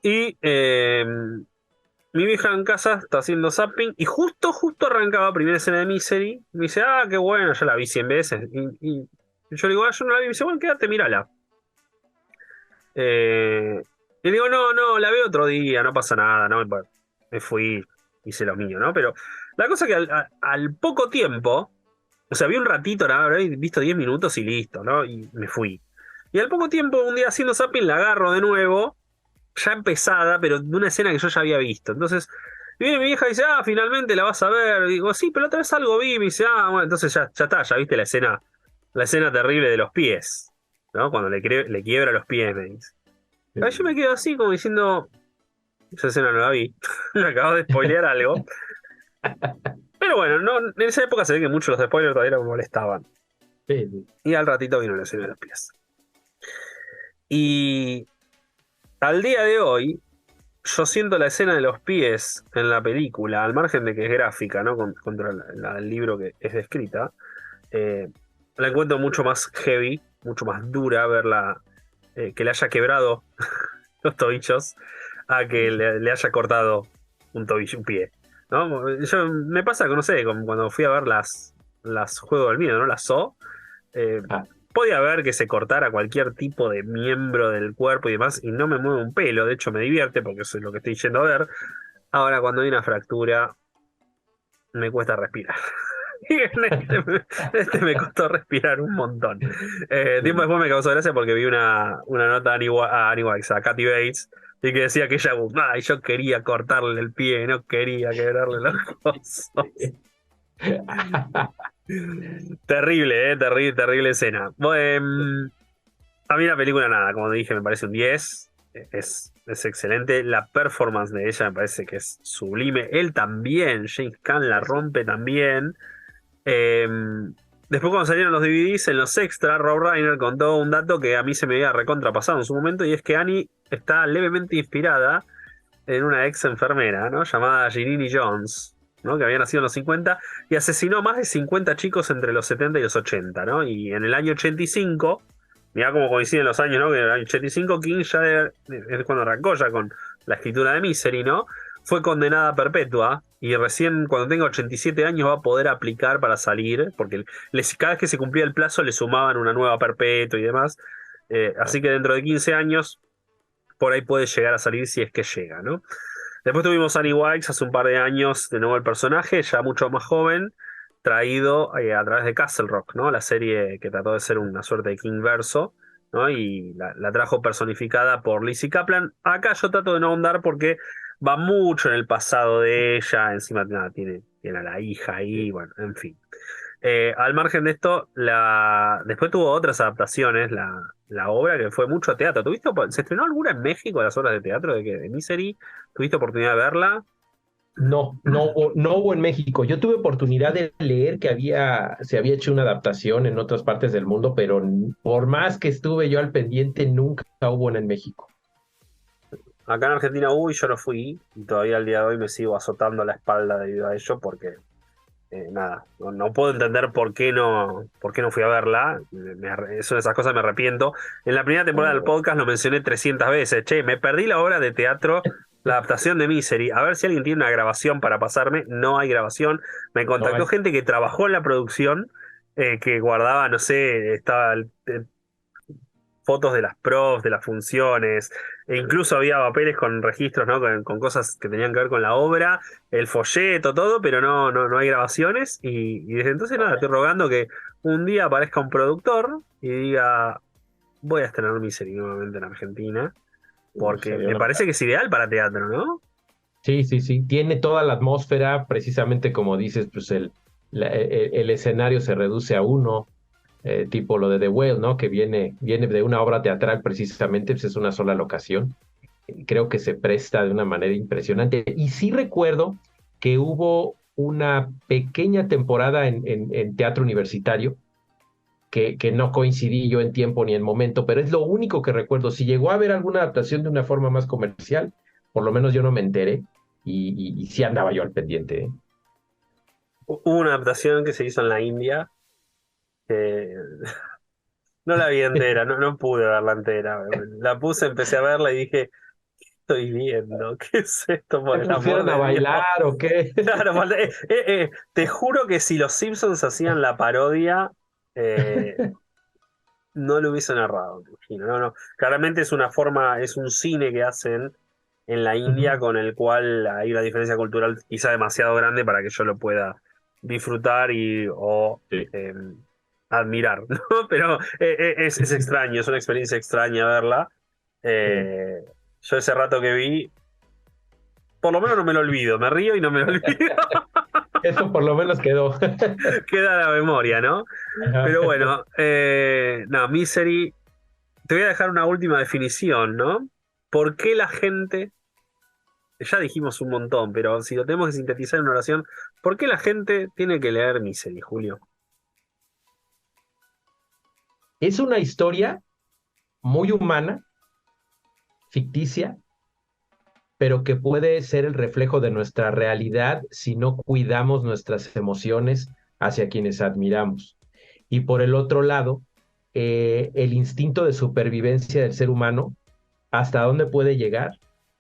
Speaker 3: Y mi vieja en casa está haciendo zapping. Y justo arrancaba la primera escena de Misery. Me dice, qué bueno, ya la vi 100 veces. Y yo le digo, yo no la vi. Me dice, bueno, quédate, mírala. Y le digo, no, la veo otro día, no pasa nada, ¿no? Me fui, hice lo mío, ¿no? Pero la cosa es que al poco tiempo, o sea, vi un ratito, ¿no? Habré visto 10 minutos y listo, ¿no? Y me fui. Y al poco tiempo, un día haciendo zapping, la agarro de nuevo, ya empezada, pero de una escena que yo ya había visto. Entonces, viene mi vieja y dice, finalmente la vas a ver. Y digo, sí, pero otra vez algo vi. Y me dice, bueno, entonces ya está, ya viste la escena terrible de los pies, ¿no? Cuando le quiebra los pies, me dice. Ahí yo me quedo así, como diciendo, esa escena no la vi. Me acabo de spoilear algo. Pero bueno, no, en esa época se ve que muchos los spoilers todavía me molestaban.
Speaker 4: Sí.
Speaker 3: Y al ratito vino la escena de los pies. Y al día de hoy, yo siento la escena de los pies en la película, al margen de que es gráfica, ¿no? Contra el libro que es descrita, la encuentro mucho más heavy, mucho más dura verla, que le haya quebrado los tobillos a que le haya cortado un tobillo, un pie, ¿no? Me pasa que, no sé, cuando fui a ver las Juegos del Miedo, ¿no? Las Saw,
Speaker 4: Ah,
Speaker 3: podía ver que se cortara cualquier tipo de miembro del cuerpo y demás, y no me mueve un pelo, de hecho me divierte porque eso es lo que estoy yendo a ver. Ahora, cuando hay una fractura, me cuesta respirar. Y este me costó respirar un montón. Tiempo después me causó gracia porque vi una nota a Annie Wax, a Kathy Bates, y que decía que ella, y yo quería cortarle el pie, no quería quebrarle los cosos. Terrible, terrible, terrible escena. Bueno, a mí la película nada, como dije, me parece un 10. Es excelente. La performance de ella me parece que es sublime. Él también, James Caan la rompe también. Eh, Después cuando salieron los DVDs, en los extras, Rob Reiner contó un dato que a mí se me había recontrapasado en su momento, y es que Annie está levemente inspirada en una ex enfermera, ¿no? Llamada Ginny Jones, ¿no? Que había nacido en los 50 y asesinó a más de 50 chicos entre los 70 y los 80, ¿no? Y en el año 85, mirá cómo coinciden los años, ¿no? Que en el año 85 King ya es cuando arrancó ya con la escritura de Misery, ¿no? Fue condenada a perpetua y recién cuando tenga 87 años va a poder aplicar para salir, porque cada vez que se cumplía el plazo le sumaban una nueva perpetua y demás. Así que dentro de 15 años por ahí puede llegar a salir si es que llega, ¿no? Después tuvimos a Annie Wilkes hace un par de años, de nuevo el personaje, ya mucho más joven, traído a través de Castle Rock, ¿no? La serie que trató de ser una suerte de King Verso, ¿no? Y la trajo personificada por Lizzie Kaplan. Acá yo trato de no ahondar porque va mucho en el pasado de ella, encima nada, tiene a la hija ahí, bueno, en fin. Al margen de esto, después tuvo otras adaptaciones, la obra que fue mucho teatro. ¿Se estrenó alguna en México las obras de teatro de Misery? ¿Tuviste oportunidad de verla?
Speaker 4: no hubo en México. Yo tuve oportunidad de leer que se había hecho una adaptación en otras partes del mundo, pero por más que estuve yo al pendiente, nunca hubo una en México.
Speaker 3: Acá en Argentina hubo y yo no fui, y todavía al día de hoy me sigo azotando la espalda debido a ello, porque nada, no puedo entender por qué no fui a verla. Es una de esas cosas que me arrepiento. En la primera temporada del podcast lo mencioné 300 veces. Che, me perdí la obra de teatro, la adaptación de Misery. A ver si alguien tiene una grabación para pasarme. No hay grabación. Me contactó gente que trabajó en la producción, que guardaba, no sé, estaba fotos de las profs, de las funciones, e incluso había papeles con registros, ¿no? Con cosas que tenían que ver con la obra, el folleto, todo, pero no hay grabaciones. Y desde entonces nada, estoy rogando que un día aparezca un productor y diga, voy a estrenar Misery nuevamente en Argentina, porque me parece que es ideal para teatro, ¿no?
Speaker 4: Sí, sí, sí. Tiene toda la atmósfera, precisamente como dices, pues el escenario se reduce a uno. Tipo lo de The Whale, ¿no? Que viene de una obra teatral precisamente, pues es una sola locación. Creo que se presta de una manera impresionante. Y sí recuerdo que hubo una pequeña temporada en teatro universitario, que no coincidí yo en tiempo ni en momento, pero es lo único que recuerdo. Si llegó a haber alguna adaptación de una forma más comercial, por lo menos yo no me enteré y sí andaba yo al pendiente.
Speaker 3: Hubo una adaptación que se hizo en la India. No la vi entera, no pude verla entera. La puse, empecé a verla y dije, ¿qué estoy viendo? ¿Qué es esto, por
Speaker 4: ¿Se
Speaker 3: el amor
Speaker 4: pusieron a
Speaker 3: de Dios?
Speaker 4: bailar o qué?
Speaker 3: Claro, te juro que si los Simpsons hacían la parodia, no lo hubiese narrado, te imagino. No. Claramente es una forma, es un cine que hacen en la India con el cual hay una diferencia cultural quizá demasiado grande para que yo lo pueda disfrutar
Speaker 4: Sí.
Speaker 3: admirar, ¿no? Pero es extraño, es una experiencia extraña verla. Yo ese rato que vi, por lo menos no me lo olvido, me río y no me lo olvido.
Speaker 4: Eso por lo menos quedó.
Speaker 3: Queda la memoria, ¿no?
Speaker 4: Ajá.
Speaker 3: Pero bueno, no, Misery, te voy a dejar una última definición, ¿no? ¿Por qué la gente, ya dijimos un montón, pero si lo tenemos que sintetizar en una oración, ¿por qué la gente tiene que leer Misery, Julio?
Speaker 4: Es una historia muy humana, ficticia, pero que puede ser el reflejo de nuestra realidad si no cuidamos nuestras emociones hacia quienes admiramos. Y por el otro lado, el instinto de supervivencia del ser humano, hasta dónde puede llegar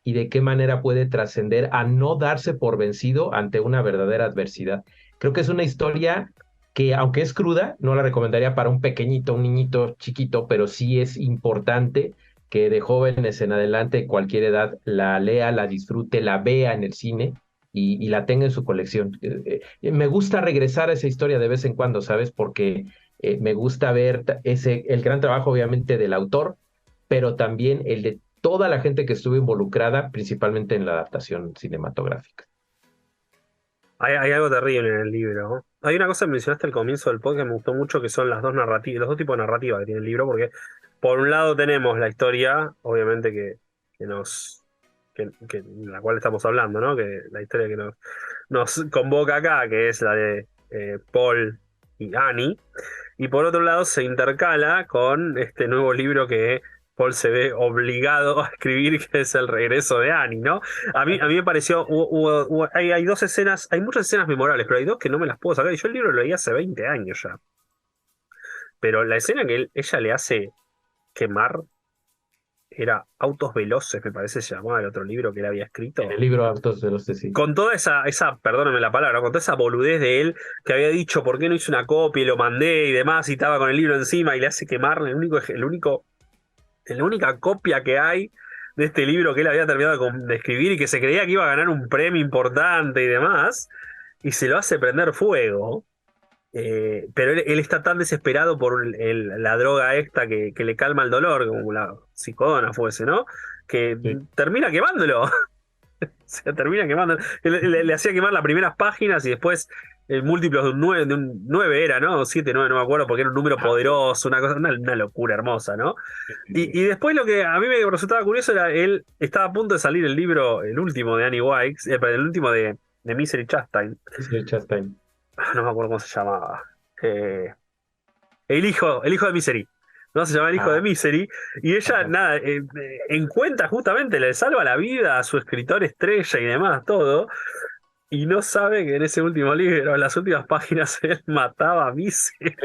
Speaker 4: y de qué manera puede trascender a no darse por vencido ante una verdadera adversidad. Creo que es una historia que, aunque es cruda, no la recomendaría para un pequeñito, un niñito chiquito, pero sí es importante que de jóvenes en adelante, cualquier edad, la lea, la disfrute, la vea en el cine y la tenga en su colección. Me gusta regresar a esa historia de vez en cuando, ¿sabes? Porque me gusta ver el gran trabajo, obviamente, del autor, pero también el de toda la gente que estuvo involucrada, principalmente en la adaptación cinematográfica.
Speaker 3: Hay algo terrible en el libro, ¿no? Hay una cosa que mencionaste al comienzo del podcast que me gustó mucho, que son las dos narrativas, los dos tipos de narrativa que tiene el libro, porque por un lado tenemos la historia, obviamente que la cual estamos hablando, ¿no? Que la historia que nos convoca acá, que es la de Paul y Annie, y por otro lado se intercala con este nuevo libro que Paul se ve obligado a escribir, que es El regreso de Annie, ¿no? A mí me pareció, hay dos escenas, hay muchas escenas memorables, pero hay dos que no me las puedo sacar, y yo el libro lo leí hace 20 años ya. Pero la escena que ella le hace quemar era Autos Veloces, me parece se llamaba el otro libro que él había escrito.
Speaker 4: En el libro Autos Veloces, sí.
Speaker 3: Con toda esa, perdóname la palabra, con toda esa boludez de él que había dicho por qué no hice una copia y lo mandé y demás, y estaba con el libro encima y le hace quemar la única copia que hay de este libro que él había terminado de escribir y que se creía que iba a ganar un premio importante y demás, y se lo hace prender fuego. Pero él está tan desesperado por la droga esta que le calma el dolor, como la psicodona fuese, ¿no? Que
Speaker 4: Sí.
Speaker 3: termina quemándolo. Se termina quemando. Le hacía quemar las primeras páginas y después múltiplos de un 9 era, ¿no? 7, 9, no me acuerdo, porque era un número poderoso, una locura hermosa, ¿no? Y después lo que a mí me resultaba curioso era, él estaba a punto de salir el libro, el último de Annie Wilkes, el último de Misery Chastain.
Speaker 4: Sí, Chastain.
Speaker 3: No me acuerdo cómo se llamaba. El hijo de Misery. No, se llama El hijo de Misery. Y ella,
Speaker 4: Ajá.
Speaker 3: nada, encuentra justamente, le salva la vida a su escritor estrella y demás, todo. Y no sabe que en ese último libro, en las últimas páginas, él mataba a Misery.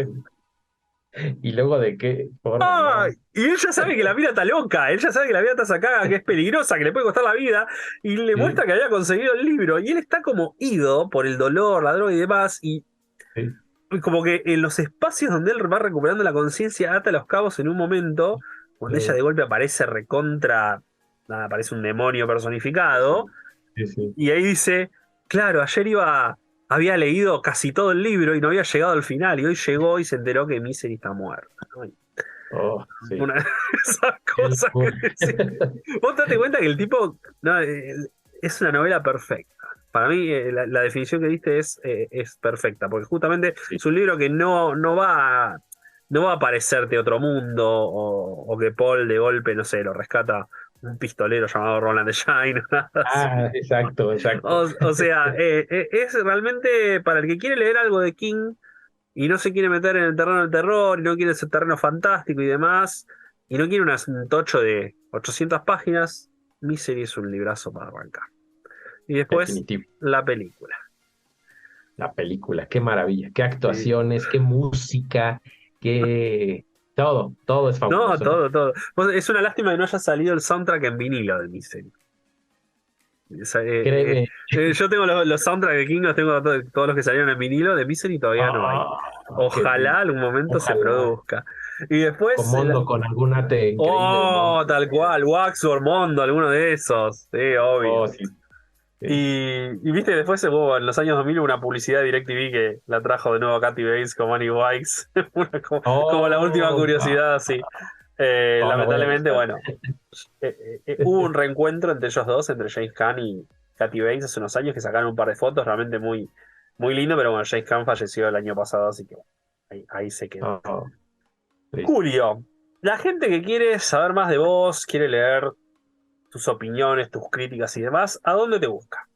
Speaker 4: Y luego de qué forma,
Speaker 3: ¡Ay!
Speaker 4: ¿no?
Speaker 3: Y él ya sabe que la vida está loca, él ya sabe que la vida está sacada, que es peligrosa, que le puede costar la vida, y le
Speaker 4: Sí,
Speaker 3: muestra que había conseguido el libro. Y él está como ido por el dolor, la droga y demás, y
Speaker 4: sí,
Speaker 3: como que en los espacios donde él va recuperando la conciencia, ata los cabos en un momento, cuando ella de golpe aparece recontra, nada, aparece un demonio personificado,
Speaker 4: sí, sí.
Speaker 3: y ahí dice, claro, había leído casi todo el libro y no había llegado al final, y hoy llegó y se enteró que Misery está muerta, ¿no? Y
Speaker 4: Oh, sí.
Speaker 3: una de esas
Speaker 4: Qué
Speaker 3: cosas que
Speaker 4: locura.
Speaker 3: decís. Vos te das cuenta que el tipo, no, es una novela perfecta. Para mí, la definición que diste es perfecta, porque justamente
Speaker 4: Sí,
Speaker 3: es un libro que no va a aparecerte otro mundo, o que Paul de golpe, no sé, lo rescata un pistolero llamado Roland Shine. Nada así.
Speaker 4: exacto, exacto.
Speaker 3: O sea, es realmente para el que quiere leer algo de King y no se quiere meter en el terreno del terror, y no quiere ese terreno fantástico y demás, y no quiere un tocho de 800 páginas, Misery es un librazo para arrancar. Y después,
Speaker 4: Definitivo.
Speaker 3: la película.
Speaker 4: La película, qué maravilla, qué
Speaker 3: Sí.
Speaker 4: actuaciones, qué música, qué todo es
Speaker 3: No,
Speaker 4: fabuloso, ¿no?
Speaker 3: todo. Es una lástima que no haya salido el soundtrack en vinilo de Misery.
Speaker 4: Créeme.
Speaker 3: Yo tengo los soundtracks de King, los tengo todos los que salieron en vinilo, de Misery todavía no hay. Ojalá algún momento se
Speaker 4: Ojalá.
Speaker 3: produzca. Y después.
Speaker 4: Con Mondo, con algún arte increíble de
Speaker 3: Oh,
Speaker 4: Mondo.
Speaker 3: tal cual, Wax o Mondo, alguno de esos. Sí, obvio.
Speaker 4: Oh, sí. Sí.
Speaker 3: Y viste, después hubo en los años 2000 una publicidad de DirecTV que la trajo de nuevo a Kathy Bates con Money Wikes, como la última
Speaker 4: Oh,
Speaker 3: curiosidad, sí.
Speaker 4: no, la voy a
Speaker 3: Lamentablemente,
Speaker 4: buscar.
Speaker 3: bueno, hubo un reencuentro entre ellos dos, entre James Caan y Kathy Bates hace unos años que sacaron un par de fotos realmente muy, muy lindo, pero bueno, James Caan falleció el año pasado, así que bueno, ahí se quedó.
Speaker 4: Oh, triste.
Speaker 3: Julio, la gente que quiere saber más de vos, quiere leer tus opiniones, tus críticas y demás, ¿a dónde te busca?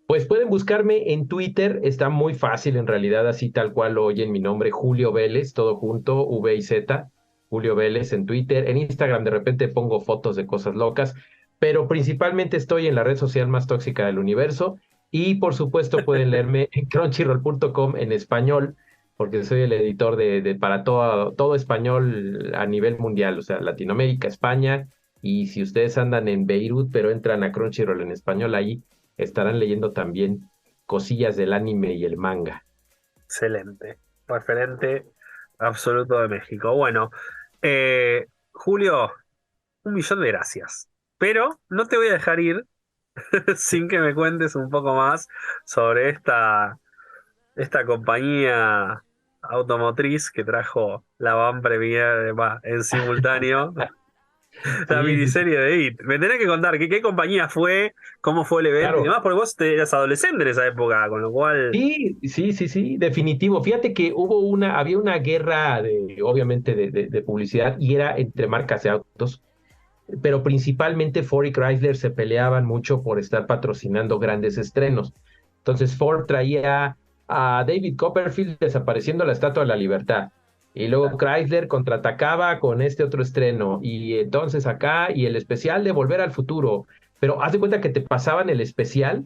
Speaker 4: Pues pueden buscarme en Twitter, está muy fácil en realidad, así tal cual lo oyen mi nombre, Julio Vélez, todo junto, V y Z, Julio Vélez en Twitter. En Instagram de repente pongo fotos de cosas locas, pero principalmente estoy en la red social más tóxica del universo y por supuesto pueden leerme en crunchyroll.com en español, porque soy el editor para todo español a nivel mundial, o sea, Latinoamérica, España, y si ustedes andan en Beirut, pero entran a Crunchyroll en español ahí estarán leyendo también cosillas del anime y el manga.
Speaker 3: Excelente. Referente absoluto de México. Bueno, Julio, 1.000.000 de gracias. Pero no te voy a dejar ir sin que me cuentes un poco más sobre esta compañía automotriz que trajo la van premier en simultáneo. La
Speaker 4: Sí, sí, sí,
Speaker 3: miniserie de It. Me tenés que contar qué compañía fue, cómo fue el evento y
Speaker 4: claro.
Speaker 3: demás, porque vos eras adolescente en esa época, con lo cual.
Speaker 4: Sí, sí, sí, sí, definitivo. Fíjate que había una guerra obviamente de publicidad y era entre marcas de autos, pero principalmente Ford y Chrysler se peleaban mucho por estar patrocinando grandes estrenos. Entonces Ford traía a David Copperfield desapareciendo la Estatua de la Libertad. Y luego Chrysler contraatacaba con este otro estreno. Y entonces acá, y el especial de Volver al Futuro. Pero haz de cuenta que te pasaban el especial,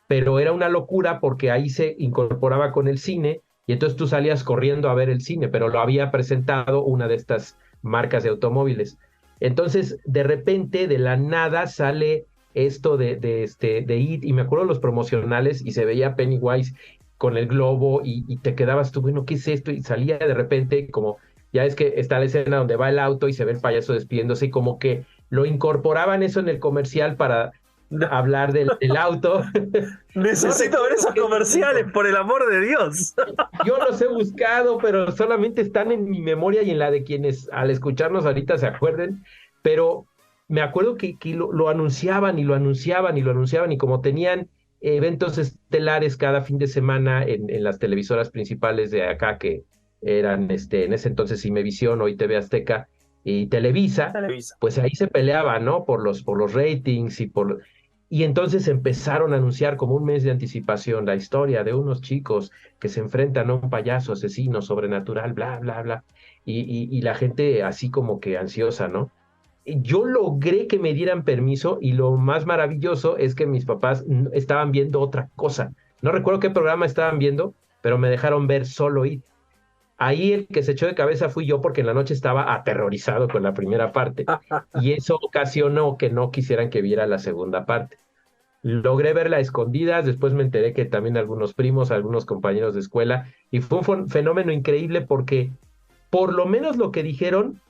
Speaker 4: pero era una locura porque ahí se incorporaba con el cine y entonces tú salías corriendo a ver el cine, pero lo había presentado una de estas marcas de automóviles. Entonces, de repente, de la nada sale esto de IT, y me acuerdo los promocionales y se veía Pennywise con el globo y te quedabas tú, bueno, ¿qué es esto? Y salía de repente como, ya es que está la escena donde va el auto y se ve el payaso despidiéndose y como que lo incorporaban eso en el comercial para
Speaker 3: No,
Speaker 4: hablar del auto. No
Speaker 3: necesito ver
Speaker 4: recuerdo
Speaker 3: esos
Speaker 4: qué
Speaker 3: comerciales,
Speaker 4: momento.
Speaker 3: por el amor de Dios.
Speaker 4: Yo los he buscado, pero solamente están en mi memoria y en la de quienes al escucharnos ahorita se acuerden. Pero me acuerdo que lo anunciaban y lo anunciaban y lo anunciaban y como tenían eventos estelares cada fin de semana en las televisoras principales de acá que eran en ese entonces Imevisión, hoy TV Azteca y Televisa,
Speaker 3: Televisa.
Speaker 4: pues ahí se peleaban, ¿no? Por los ratings y entonces empezaron a anunciar como un mes de anticipación la historia de unos chicos que se enfrentan a un payaso asesino sobrenatural, bla, bla, bla. Y la gente así como que ansiosa, ¿no? Yo logré que me dieran permiso y lo más maravilloso es que mis papás estaban viendo otra cosa. No recuerdo qué programa estaban viendo, pero me dejaron ver solo IT. Ahí el que se echó de cabeza fui yo porque en la noche estaba aterrorizado con la primera parte y eso ocasionó que no quisieran que viera la segunda parte. Logré verla a escondidas, después me enteré que también algunos primos, algunos compañeros de escuela, y fue un fenómeno increíble porque por lo menos lo que dijeron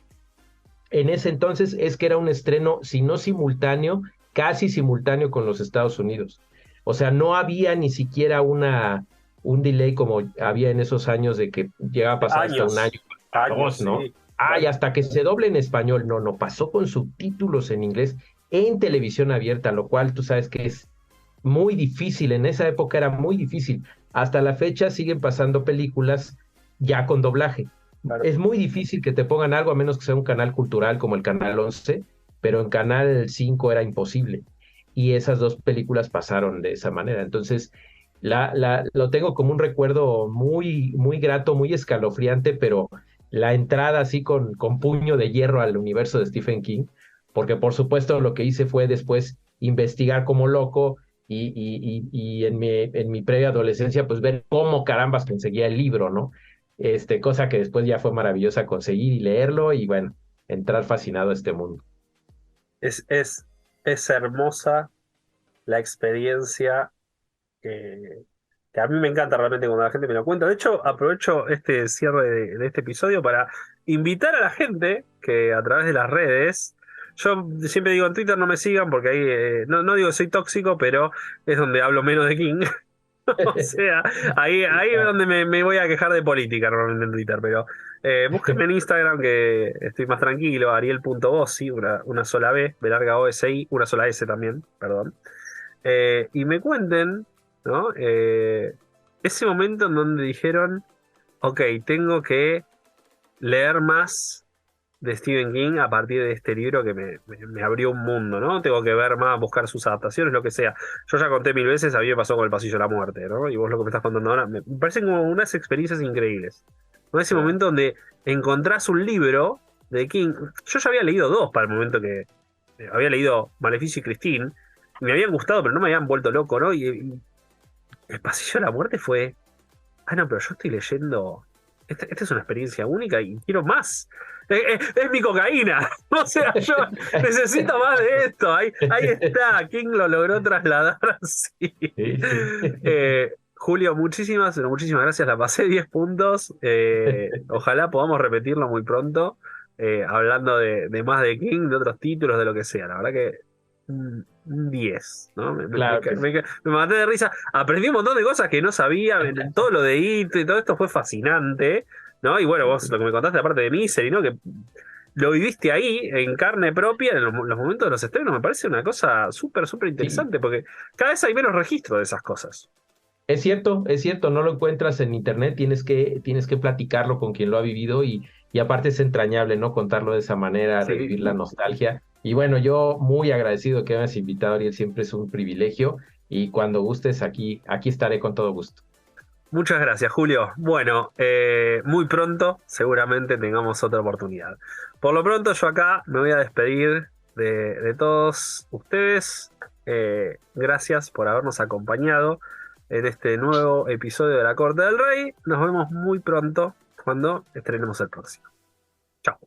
Speaker 4: en ese entonces es que era un estreno, si no simultáneo, casi simultáneo con los Estados Unidos. O sea, no había ni siquiera un delay como había en esos años de que llegaba a pasar hasta un
Speaker 3: Años.
Speaker 4: año,
Speaker 3: Años,
Speaker 4: dos, ¿no?
Speaker 3: sí.
Speaker 4: Ay,
Speaker 3: Claro.
Speaker 4: hasta que se doble en español. No, no, pasó con subtítulos en inglés en televisión abierta, lo cual tú sabes que es muy difícil. En esa época era muy difícil. Hasta la fecha siguen pasando películas ya con doblaje.
Speaker 3: Claro.
Speaker 4: Es muy difícil que te pongan algo a menos que sea un canal cultural como el Canal 11, pero en Canal 5 era imposible. Y esas dos películas pasaron de esa manera. Entonces, lo tengo como un recuerdo muy, muy grato, muy escalofriante, pero la entrada así con puño de hierro al universo de Stephen King, porque por supuesto lo que hice fue después investigar como loco y en mi previa adolescencia, pues ver cómo carambas conseguía el libro, ¿no? Cosa que después ya fue maravillosa conseguir y leerlo y bueno, entrar fascinado a este mundo.
Speaker 3: Es, es, es hermosa la experiencia que a mí me encanta realmente cuando la gente me lo cuenta. De hecho, aprovecho este cierre de este episodio para invitar a la gente que a través de las redes yo siempre digo en Twitter no me sigan porque ahí, no digo que soy tóxico, pero es donde hablo menos de King. O sea, ahí es donde me voy a quejar de política normalmente en Twitter, pero búsquenme en Instagram que estoy más tranquilo, ariel.bossi, una sola B, B larga OSI, una sola S también, perdón. Y me cuenten, ¿no? Ese momento en donde dijeron, ok, tengo que leer más de Stephen King a partir de este libro que me abrió un mundo, ¿no? Tengo que ver más, buscar sus adaptaciones, lo que sea. Yo ya conté 1000 veces, a mí me pasó con El Pasillo de la Muerte, ¿no? Y vos lo que me estás contando ahora, me parecen como unas experiencias increíbles, ¿no? Ese momento donde encontrás un libro de King. Yo ya había leído 2 para el momento que había leído Maleficio y Christine. Me habían gustado, pero no me habían vuelto loco, ¿no? Y El Pasillo de la Muerte fue... no, pero yo estoy leyendo... Esta es una experiencia única y quiero más. Es mi cocaína. O sea, yo necesito más de esto. Ahí está. King lo logró trasladar así. Julio, muchísimas gracias. La pasé 10 puntos. Ojalá podamos repetirlo muy pronto. Hablando de más de King, de otros títulos, de lo que sea. La verdad que un 10, ¿no? Me maté de risa. Aprendí un montón de cosas que no sabía. Todo lo de It y todo esto fue fascinante, ¿no? Y bueno, vos lo que me contaste aparte de Misery, ¿no? Que lo viviste ahí en carne propia en los momentos de los estrenos. Me parece una cosa súper interesante, porque cada vez hay menos registro de esas cosas.
Speaker 4: Es cierto, no lo encuentras en internet, tienes que platicarlo con quien lo ha vivido y aparte es entrañable, ¿no? Contarlo de esa manera,
Speaker 3: Sí.
Speaker 4: revivir la nostalgia. Y bueno, yo muy agradecido que me hayas invitado, Ariel, siempre es un privilegio y cuando gustes aquí estaré con todo gusto.
Speaker 3: Muchas gracias, Julio. Bueno, muy pronto seguramente tengamos otra oportunidad. Por lo pronto yo acá me voy a despedir de todos ustedes. Gracias por habernos acompañado en este nuevo episodio de La Corte del Rey. Nos vemos muy pronto cuando estrenemos el próximo. Chao.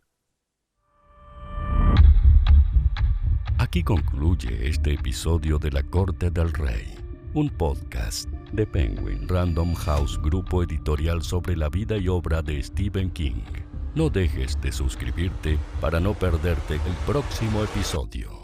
Speaker 1: Aquí concluye este episodio de La Corte del Rey, un podcast de Penguin Random House, grupo editorial sobre la vida y obra de Stephen King. No dejes de suscribirte para no perderte el próximo episodio.